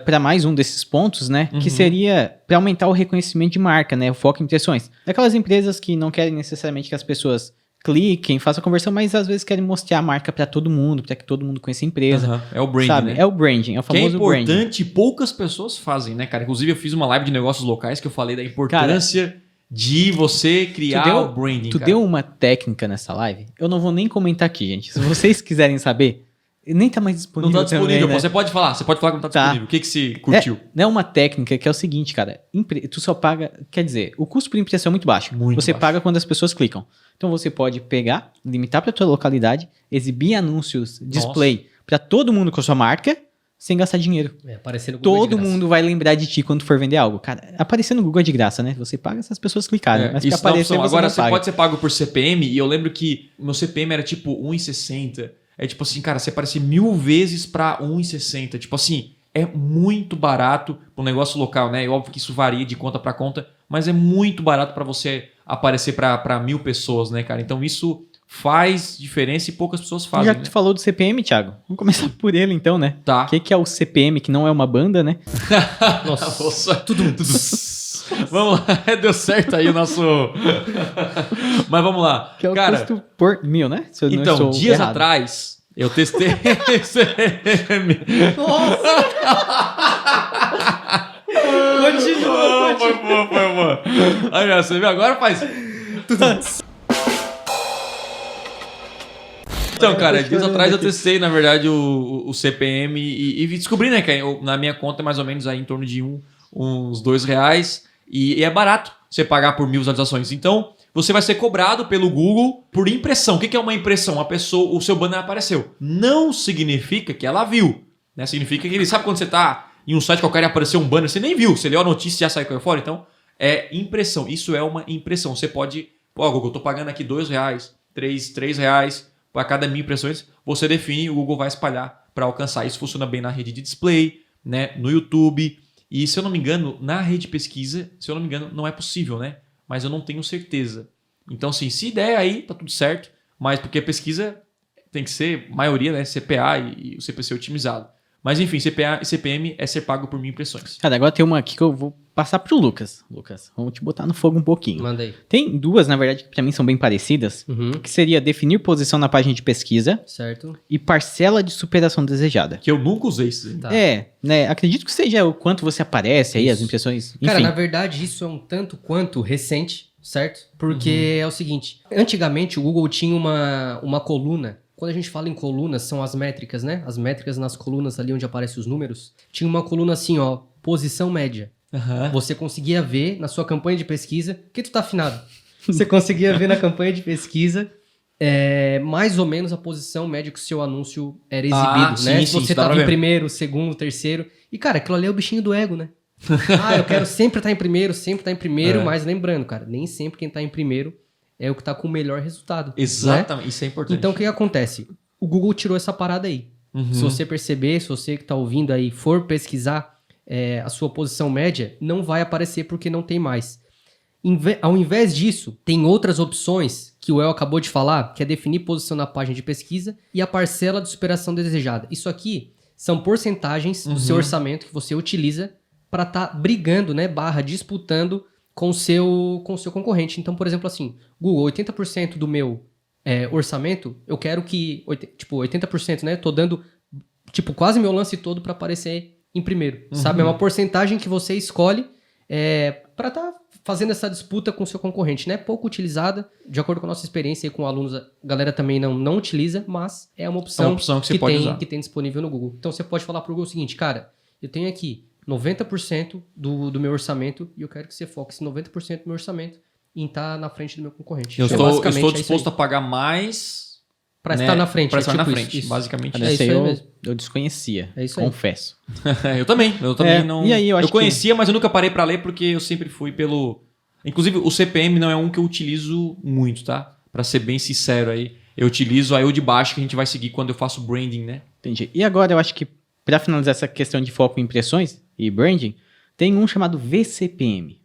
C: para mais um desses pontos, né? Que seria para aumentar o reconhecimento de marca, né? O foco em impressões. Aquelas empresas que não querem necessariamente que as pessoas cliquem, façam a conversão, mas às vezes querem mostrar a marca para todo mundo, para que todo mundo conheça a empresa.
A: Aham. É o branding,
C: sabe?
A: né?
C: É o branding, é o
A: Que é
C: famoso branding.
A: importante, poucas pessoas fazem, né, cara? Inclusive, eu fiz uma live de negócios locais que eu falei da importância de você criar o branding,
C: Tu
A: cara.
C: deu uma técnica nessa live? Eu não vou nem comentar aqui, gente. Se vocês quiserem saber, nem tá mais
A: Não
C: disponível.
A: tá disponível,
C: também, né?
A: Você pode falar que não tá
C: Tá.
A: disponível. O que você curtiu?
C: É uma técnica que é o seguinte, cara. Tu só paga... Quer dizer, o custo por impressão é muito baixo.
A: Muito
C: você
A: baixo.
C: paga quando as pessoas clicam. Então você pode pegar, limitar pra tua localidade, exibir anúncios, display pra todo mundo com a sua marca, sem gastar dinheiro.
B: Aparecendo Google
C: Todo
B: de graça.
C: mundo vai lembrar de ti quando tu for vender algo. Cara, aparecer no Google é de graça, né? Você paga se as pessoas clicarem. Mas pra
A: isso dá
C: aparecer,
A: opção.
C: você
A: Agora,
C: não
A: você
C: paga.
A: pode ser pago por CPM, e eu lembro que meu CPM era tipo 1,60. É tipo assim, cara, você aparecer 1000 vezes pra 1,60. Tipo assim, é muito barato para um negócio local, né? É óbvio que isso varia de conta para conta, mas é muito barato para você aparecer para 1000 pessoas, né, cara? Então isso faz diferença e poucas pessoas fazem,
C: Já
A: né?
C: que tu falou do CPM, Thiago, vamos começar por ele então, né?
A: Tá.
C: O que é o CPM, que não é uma banda, né?
A: Nossa, tudo. Vamos lá, deu certo aí o nosso... Mas vamos lá.
C: Que é o
A: Cara,
C: custo por 1000, né? Se eu não
A: então,
C: estou
A: dias
C: errado.
A: atrás, eu testei CPM.
B: Continua.
A: Foi boa. Aí, ó, você viu? Agora faz... Então, cara, dias atrás eu testei, na verdade, o CPM e descobri, né, que na minha conta é mais ou menos aí em torno de uns R$2 e é barato você pagar por 1000 visualizações. Então, você vai ser cobrado pelo Google por impressão. O que é uma impressão? A pessoa, o seu banner apareceu. Não significa que ela viu, né? Significa que ele sabe quando você tá em um site qualquer e apareceu um banner, você nem viu, você leu a notícia e já saiu fora. Então, é impressão. Isso é uma impressão. Você pode, Google, eu tô pagando aqui R$2, R$3 para cada 1000 impressões, você define e o Google vai espalhar para alcançar. Isso funciona bem na rede de display, né, no YouTube. E se eu não me engano, na rede de pesquisa, não é possível, né? Mas eu não tenho certeza. Então, assim, se der aí, tá tudo certo. Mas porque a pesquisa tem que ser, maioria, né, CPA e o CPC otimizado. Mas enfim, CPA e CPM é ser pago por 1000 impressões.
C: Cara, agora tem uma aqui que eu vou passar pro Lucas. Lucas, vamos te botar no fogo um pouquinho.
B: Manda aí.
C: Tem duas, na verdade, que pra mim são bem parecidas, que seria definir posição na página de pesquisa
B: Certo.
C: e parcela de superação desejada.
A: Que eu nunca usei isso.
B: Tá.
C: Né? Acredito que seja o quanto você aparece aí, as impressões, enfim.
B: Cara, na verdade, isso é um tanto quanto recente, certo? Porque é o seguinte, antigamente o Google tinha uma coluna. Quando a gente fala em colunas, são as métricas, né? As métricas nas colunas ali onde aparecem os números. Tinha uma coluna assim, ó, posição média.
A: Uhum.
B: Você conseguia ver na sua campanha de pesquisa... Por que tu tá afinado? Você conseguia ver na campanha de pesquisa mais ou menos a posição média que o seu anúncio era exibido, né?
A: sim,
B: Se
A: sim,
B: você
A: dá pra
B: tava em
A: ver.
B: primeiro, segundo, terceiro... E, cara, aquilo ali é o bichinho do ego, né? Eu quero sempre estar em primeiro, mas lembrando, cara, nem sempre quem tá em primeiro é o que tá com o melhor resultado. Né?
A: Exatamente, isso é importante.
B: Então, o que acontece? O Google tirou essa parada aí. Se você perceber, se você que tá ouvindo aí for pesquisar a sua posição média, não vai aparecer porque não tem mais. Ao invés disso, tem outras opções que o El acabou de falar, que é definir posição na página de pesquisa e a parcela de superação desejada. Isso aqui são porcentagens do seu orçamento que você utiliza para estar brigando, né, disputando com o seu concorrente. Então, por exemplo, assim, Google, 80% do meu orçamento, eu quero que, 80%, né? Tô dando, quase meu lance todo para aparecer em primeiro, sabe? É uma porcentagem que você escolhe para estar fazendo essa disputa com o seu concorrente, né? Pouco utilizada, de acordo com a nossa experiência aí com alunos, a galera também não utiliza, mas é uma opção,
A: que você pode usar.
B: Que tem disponível no Google. Então você pode falar pro Google o seguinte, cara, eu tenho aqui 90% do meu orçamento e eu quero que você foque esse 90% do meu orçamento em estar na frente do meu concorrente.
A: Eu
B: Então,
A: estou disposto a pagar mais
B: para estar na frente.
A: Para estar na
B: isso,
A: frente,
B: isso.
A: basicamente.
C: Olha,
B: isso aí mesmo.
C: Eu desconhecia,
B: É isso aí.
C: confesso.
A: Eu também não...
C: E aí, eu acho
A: conhecia, mas eu nunca parei para ler porque eu sempre fui pelo... Inclusive, o CPM não é um que eu utilizo muito, tá? Para ser bem sincero aí. Eu utilizo aí o de baixo que a gente vai seguir quando eu faço branding, né?
C: Entendi. E agora eu acho que, para finalizar essa questão de foco em impressões e branding, tem um chamado VCPM,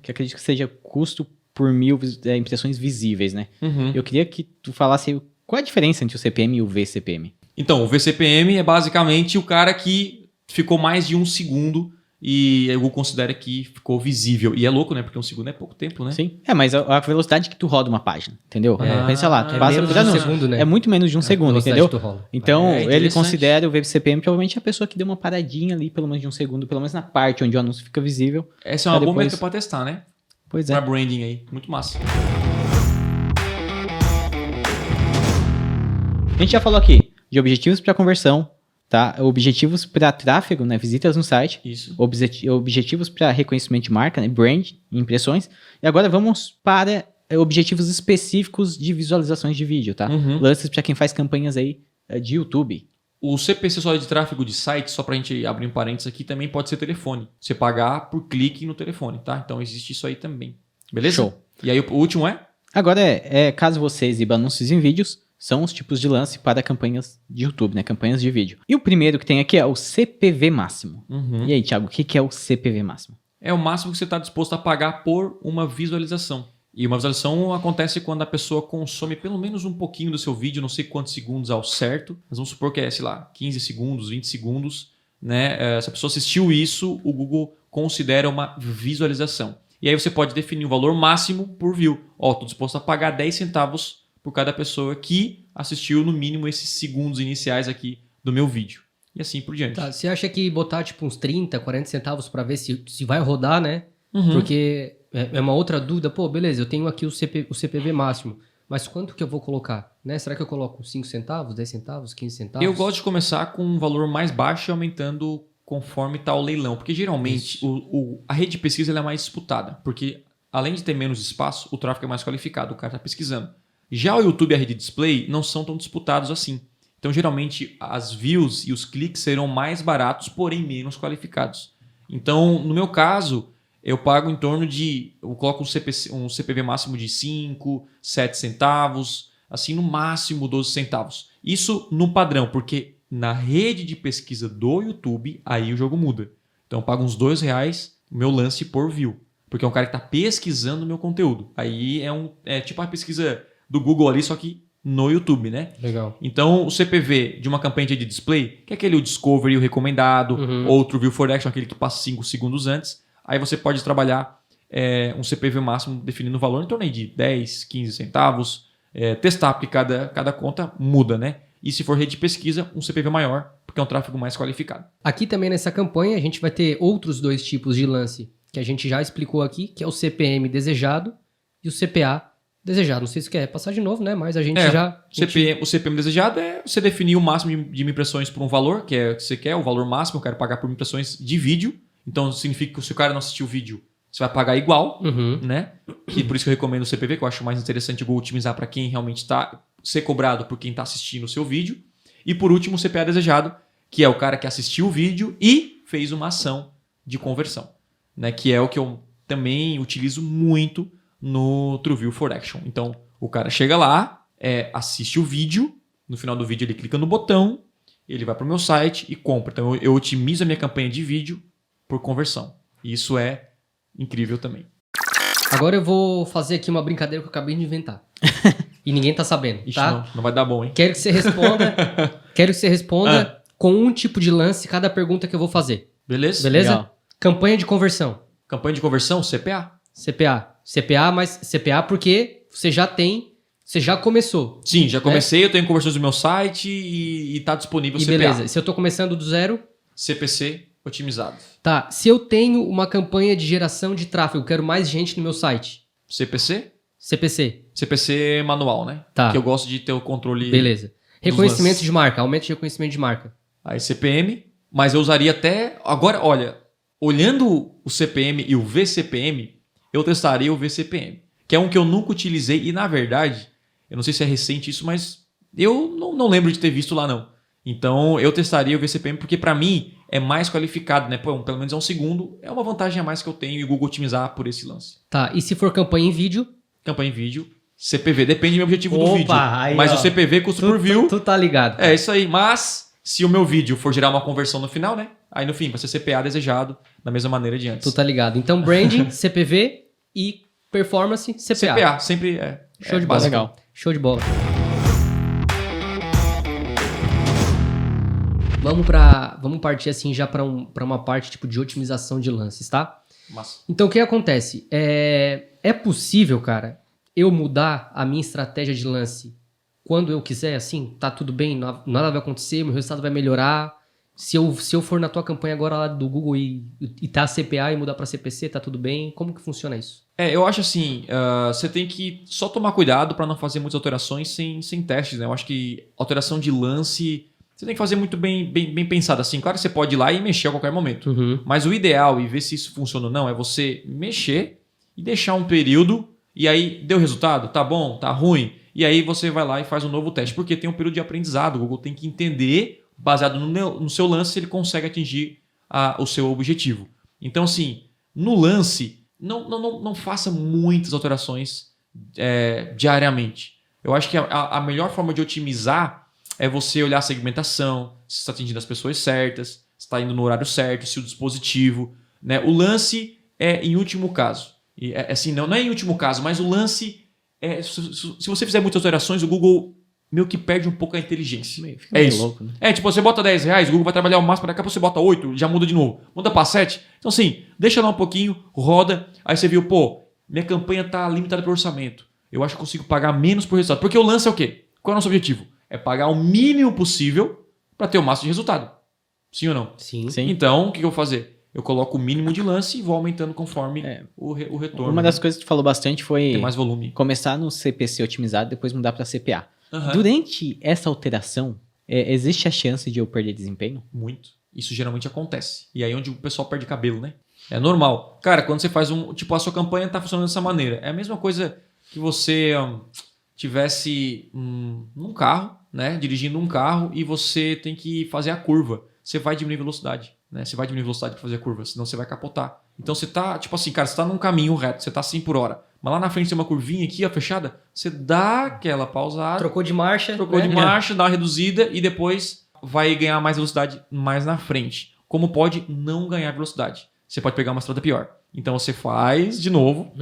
C: que acredito que seja custo por 1000 impressões visíveis, né? Eu queria que tu falasse qual é a diferença entre o CPM e o VCPM.
A: Então, o VCPM é basicamente o cara que ficou mais de 1 segundo e o Google considera que ficou visível. E é louco, né? Porque 1 segundo é pouco tempo, né?
C: Sim. Mas a velocidade que tu roda uma página, entendeu? Pensa lá, tu passa
B: menos
C: por
B: de um
C: anúncio.
B: segundo, né?
C: É muito menos de um segundo,
B: velocidade
C: entendeu?
B: que tu rola.
C: Então,
A: É
C: ele
A: interessante.
C: considera o VCPM provavelmente a pessoa que deu uma paradinha ali, pelo menos de 1 segundo, pelo menos na parte onde o anúncio fica visível.
A: Essa é uma boa
C: depois-
A: métrica pra testar, né?
C: Pois é.
A: Pra branding aí. Muito massa.
C: A gente já falou aqui de objetivos para conversão, tá? Objetivos para tráfego, né? Visitas no site.
A: Isso.
C: Objetivos para reconhecimento de marca, né? Brand, impressões. E agora vamos para objetivos específicos de visualizações de vídeo, tá? Lances para quem faz campanhas aí de YouTube.
A: O CPC só de tráfego de site, só pra gente abrir um parênteses aqui, também pode ser telefone. Você pagar por clique no telefone, tá? Então existe isso aí também. Beleza?
C: Show.
A: E aí o último é?
C: Agora caso você exiba anúncios em vídeos, são os tipos de lance para campanhas de YouTube, né? Campanhas de vídeo. E o primeiro que tem aqui é o CPV máximo. E aí, Thiago, o que é o CPV máximo?
A: É o máximo que você está disposto a pagar por uma visualização. E uma visualização acontece quando a pessoa consome pelo menos um pouquinho do seu vídeo, não sei quantos segundos ao certo, mas vamos supor que é, sei lá, 15 segundos, 20 segundos, né? Se a pessoa assistiu isso, o Google considera uma visualização. E aí você pode definir o valor máximo por view. Estou disposto a pagar 10 centavos por cada pessoa que assistiu no mínimo esses segundos iniciais aqui do meu vídeo. E assim por diante.
B: Tá, você acha que botar uns 30, 40 centavos para ver se vai rodar, né? Porque é uma outra dúvida. Pô, beleza, eu tenho aqui o CPV máximo, mas quanto que eu vou colocar? Né? Será que eu coloco 5 centavos, 10 centavos, 15 centavos?
A: Eu gosto de começar com um valor mais baixo e aumentando conforme está o leilão. Porque geralmente a rede de pesquisa ela é mais disputada. Porque além de ter menos espaço, o tráfego é mais qualificado. O cara está pesquisando. Já o YouTube e a rede display não são tão disputados assim. Então geralmente as views e os cliques serão mais baratos, porém menos qualificados. Então no meu caso, eu pago em torno de... Eu coloco um CPV máximo de 5, 7 centavos, assim no máximo 12 centavos. Isso no padrão, porque na rede de pesquisa do YouTube, aí o jogo muda. Então eu pago uns R$2 o meu lance por view, porque é um cara que está pesquisando o meu conteúdo. Aí é tipo a pesquisa do Google ali, só que no YouTube, né?
B: Legal.
A: Então o CPV de uma campanha de display, que é aquele o Discovery, o recomendado, outro View for Action, aquele que passa 5 segundos antes. Aí você pode trabalhar um CPV máximo definindo o valor em torno aí de 10, 15 centavos. Testar, porque cada conta muda, né? E se for rede de pesquisa, um CPV maior, porque é um tráfego mais qualificado.
B: Aqui também nessa campanha a gente vai ter outros 2 tipos de lance que a gente já explicou aqui, que é o CPM desejado e o CPA desejado. Não sei se quer passar de novo, né? Mas a gente já...
A: O CPM desejado é você definir o máximo de impressões por um valor, que é o que você quer, o valor máximo, eu quero pagar por impressões de vídeo. Então significa que se o cara não assistiu o vídeo, você vai pagar igual, né? E por isso que eu recomendo o CPV, que eu acho mais interessante o Google otimizar para quem realmente está ser cobrado por quem está assistindo o seu vídeo. E por último, o CPA desejado, que é o cara que assistiu o vídeo e fez uma ação de conversão, né? Que é o que eu também utilizo muito no TrueView for Action. Então, o cara chega lá, assiste o vídeo, no final do vídeo ele clica no botão, ele vai para o meu site e compra. Então, eu otimizo a minha campanha de vídeo por conversão. E isso é incrível também.
B: Agora eu vou fazer aqui uma brincadeira que eu acabei de inventar. E ninguém tá sabendo,
A: Ixi,
B: tá?
A: não vai dar bom, hein?
B: Quero que você responda com um tipo de lance cada pergunta que eu vou fazer.
A: Beleza?
B: Beleza?
C: Legal.
B: Campanha de conversão.
A: Campanha de conversão, CPA.
B: CPA, mas CPA porque você já tem Você já começou.
A: Sim, já comecei, eu tenho conversões do meu site e tá disponível o
B: E
A: CPA.
B: beleza, se eu tô começando do zero,
A: CPC otimizado.
B: tá. Se eu tenho uma campanha de geração de tráfego, quero mais gente no meu site.
A: CPC?
B: CPC.
A: CPC manual, né?
B: Tá.
A: Que eu gosto de ter o controle.
B: Beleza. Reconhecimento de marca, aumento de reconhecimento de marca.
A: Aí CPM, mas eu usaria até... Agora, olha, olhando o CPM e o VCPM, eu testaria o VCPM, que é um que eu nunca utilizei e, na verdade, eu não sei se é recente isso, mas eu não lembro de ter visto lá, não. Então, eu testaria o VCPM porque, para mim, é mais qualificado, né? Pô, pelo menos é um segundo, é uma vantagem a mais que eu tenho e o Google otimizar por esse lance.
B: Tá, e se for campanha em vídeo?
A: Campanha em vídeo, CPV, depende do meu objetivo do
B: Opa,
A: vídeo.
B: aí,
A: Mas
B: ó.
A: o CPV custa por view.
B: Tu tá ligado.
A: É isso aí, mas se o meu vídeo for gerar uma conversão no final, né? Aí no fim vai ser CPA desejado da mesma maneira de antes.
B: Tu tá ligado. Então, branding, CPV e performance, CPA.
A: CPA, sempre é.
B: Show de bola.
A: básico.
C: Legal.
B: Show de bola. Vamos partir assim já para uma parte tipo de otimização de lances, tá?
A: Massa.
B: Então, o que acontece? É possível, cara, eu mudar a minha estratégia de lance quando eu quiser, assim, tá tudo bem, nada vai acontecer, meu resultado vai melhorar. Se eu for na tua campanha agora lá do Google e tá CPA e mudar para CPC, tá tudo bem? Como que funciona isso?
A: Eu acho assim, você tem que só tomar cuidado para não fazer muitas alterações sem testes, né? Eu acho que alteração de lance, você tem que fazer muito bem pensado assim. Claro que você pode ir lá e mexer a qualquer momento. Mas o ideal, e ver se isso funciona ou não, é você mexer e deixar um período e aí deu resultado? Tá bom? Tá ruim? E aí você vai lá e faz um novo teste, porque tem um período de aprendizado. O Google tem que entender, baseado no seu lance, se ele consegue atingir o seu objetivo. Então, assim, no lance, não faça muitas alterações diariamente. Eu acho que a melhor forma de otimizar é você olhar a segmentação, se está atingindo as pessoas certas, se está indo no horário certo, se o dispositivo... Né? O lance é em último caso. E, assim, não é em último caso, mas o lance... se você fizer muitas alterações, o Google meio que perde um pouco a inteligência.
C: Fica meio
A: isso.
C: louco, né?
A: Tipo, você bota R$10, o Google vai trabalhar o máximo, daqui a pouco você bota 8, já muda de novo. Muda para 7. Então, assim, deixa lá um pouquinho, roda, aí você viu, pô, minha campanha tá limitada por orçamento. Eu acho que eu consigo pagar menos por resultado. Porque o lance é o quê? Qual é o nosso objetivo? É pagar o mínimo possível para ter o máximo de resultado. Sim ou não?
B: Sim.
C: Sim.
A: Então, o que eu vou fazer? Eu coloco o mínimo de lance e vou aumentando conforme o retorno.
C: Uma das coisas que tu falou bastante foi
A: Tem mais volume.
C: começar no CPC otimizado, depois mudar para CPA.
A: Uhum.
C: Durante essa alteração, existe a chance de eu perder desempenho?
A: Muito. Isso geralmente acontece. E aí é onde o pessoal perde cabelo, né? É normal. Cara, quando você faz tipo, a sua campanha tá funcionando dessa maneira. É a mesma coisa que você tivesse num carro, né? Dirigindo um carro e você tem que fazer a curva. Você vai diminuir velocidade, né? Você vai diminuir velocidade para fazer a curva, senão você vai capotar. Então você tá, tipo assim, cara, você tá num caminho reto, você tá 100 por hora. Mas lá na frente tem uma curvinha aqui, ó, fechada. Você dá aquela pausada.
B: Trocou de marcha.
A: Trocou de marcha, dá uma reduzida e depois vai ganhar mais velocidade mais na frente. Como pode não ganhar velocidade? Você pode pegar uma estrada pior. Então você faz de novo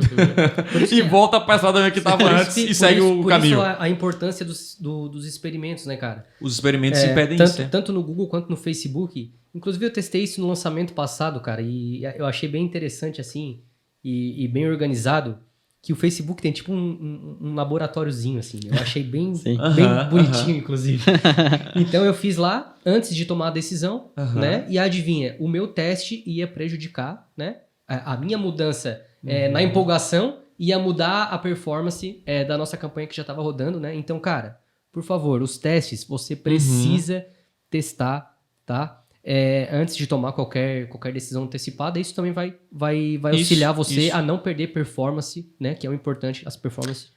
A: e volta para a estrada que estava antes e segue o caminho.
B: Por isso a importância dos experimentos, né, cara?
A: Os experimentos impedem isso.
B: Tanto no Google quanto no Facebook. Inclusive eu testei isso no lançamento passado, cara, e eu achei bem interessante assim e bem organizado. Que o Facebook tem tipo um laboratóriozinho, assim. Eu achei bem bonitinho, inclusive. Então eu fiz lá antes de tomar a decisão, né? E adivinha, o meu teste ia prejudicar, né? A minha mudança na empolgação ia mudar a performance da nossa campanha que já estava rodando, né? Então, cara, por favor, os testes você precisa testar, tá? Antes de tomar qualquer decisão antecipada, isso também vai auxiliar você a não perder performance, né? Que é o importante, as performances.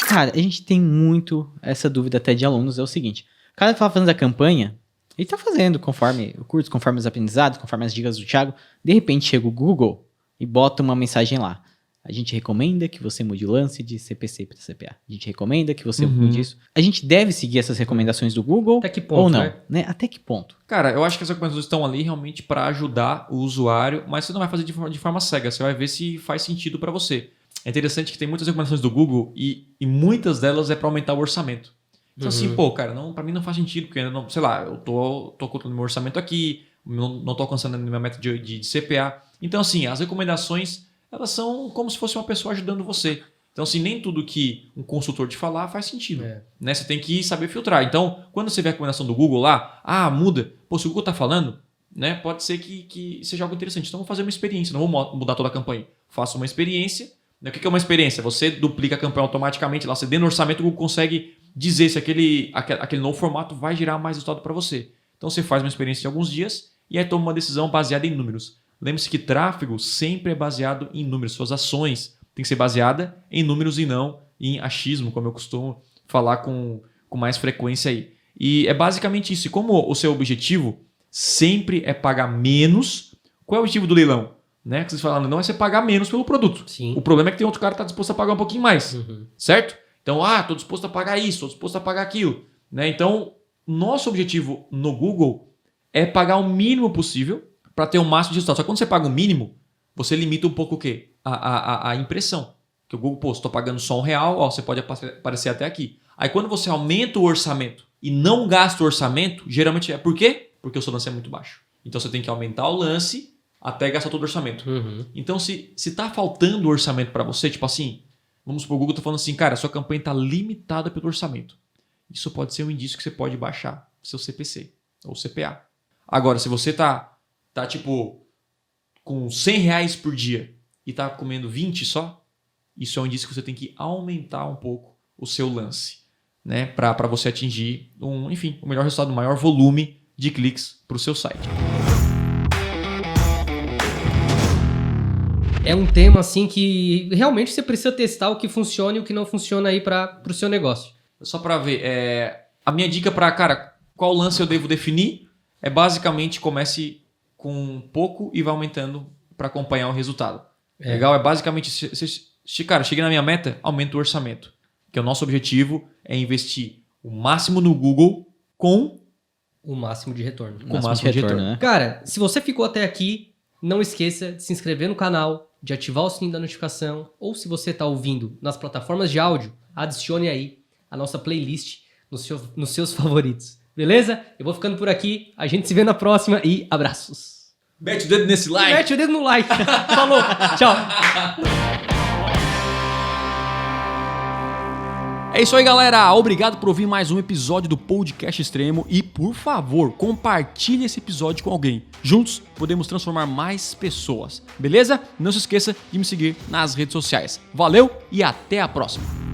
C: Cara, a gente tem muito essa dúvida até de alunos, é o seguinte. O cara que tá fazendo a campanha, ele tá fazendo conforme o curso, conforme os aprendizados, conforme as dicas do Thiago. De repente chega o Google e bota uma mensagem lá. A gente recomenda que você mude o lance de CPC para CPA. A gente recomenda que você mude isso. A gente deve seguir essas recomendações do Google
B: até que ponto,
C: ou não? Né? Até que ponto?
A: Cara, eu acho que as recomendações estão ali realmente para ajudar o usuário, mas você não vai fazer de forma cega. Você vai ver se faz sentido para você. É interessante que tem muitas recomendações do Google e muitas delas é para aumentar o orçamento. Então assim, pô, cara, para mim não faz sentido, porque não, sei lá, eu tô contando meu orçamento aqui, não tô alcançando a minha meta de CPA. Então assim, as recomendações elas são como se fosse uma pessoa ajudando você. Então, assim, nem tudo que um consultor te falar faz sentido.
B: É.
A: Né? Você tem que saber filtrar. Então, quando você vê a recomendação do Google lá, muda. Pô, se o Google tá falando, né, pode ser que seja algo interessante. Então, vou fazer uma experiência, não vou mudar toda a campanha. Faço uma experiência. Né? O que é uma experiência? Você duplica a campanha automaticamente. Lá, você dentro do orçamento, o Google consegue dizer se aquele novo formato vai gerar mais resultado para você. Então, você faz uma experiência de alguns dias e aí toma uma decisão baseada em números. Lembre-se que tráfego sempre é baseado em números. Suas ações têm que ser baseadas em números e não em achismo, como eu costumo falar com mais frequência aí. E é basicamente isso. E como o seu objetivo sempre é pagar menos, qual é o objetivo do leilão? Né? Que vocês falaram, não é você pagar menos pelo produto.
B: Sim.
A: O problema é que tem outro cara que está disposto a pagar um pouquinho mais.
B: Uhum.
A: Certo? Então, estou disposto a pagar isso, estou disposto a pagar aquilo. Né? Então, nosso objetivo no Google é pagar o mínimo possível para ter o máximo de resultado. Só que quando você paga o mínimo, você limita um pouco o quê? A impressão. Que o Google, estou pagando só R$1, você pode aparecer até aqui. Aí quando você aumenta o orçamento e não gasta o orçamento, geralmente é por quê? Porque o seu lance é muito baixo. Então você tem que aumentar o lance até gastar todo o orçamento.
B: Uhum.
A: Então se tá faltando orçamento para você, tipo assim, vamos supor, o Google tá falando assim, cara, sua campanha está limitada pelo orçamento. Isso pode ser um indício que você pode baixar seu CPC ou CPA. Agora, se você tá tipo com R$100 por dia e tá comendo 20 só, isso é um indício que você tem que aumentar um pouco o seu lance, né, para você atingir o melhor resultado, o maior volume de cliques para o seu site.
B: É um tema assim que realmente você precisa testar o que funciona e o que não funciona aí para o seu negócio.
A: Só para ver, a minha dica para, cara, qual lance eu devo definir é basicamente comece com pouco e vai aumentando para acompanhar o resultado. Legal? É basicamente, cara, cheguei na minha meta, aumenta o orçamento. Que o nosso objetivo é investir o máximo no Google com
B: o máximo de retorno.
A: Com o máximo de retorno.
C: Né?
B: Cara, se você ficou até aqui, não esqueça de se inscrever no canal, de ativar o sininho da notificação, ou se você está ouvindo nas plataformas de áudio, adicione aí a nossa playlist nos seus favoritos. Beleza? Eu vou ficando por aqui, a gente se vê na próxima e abraços.
A: Mete o dedo nesse like.
B: Mete o dedo no like. Falou, tchau.
A: É isso aí, galera. Obrigado por ouvir mais um episódio do Podcast Extremo e, por favor, compartilhe esse episódio com alguém. Juntos, podemos transformar mais pessoas. Beleza? Não se esqueça de me seguir nas redes sociais. Valeu e até a próxima.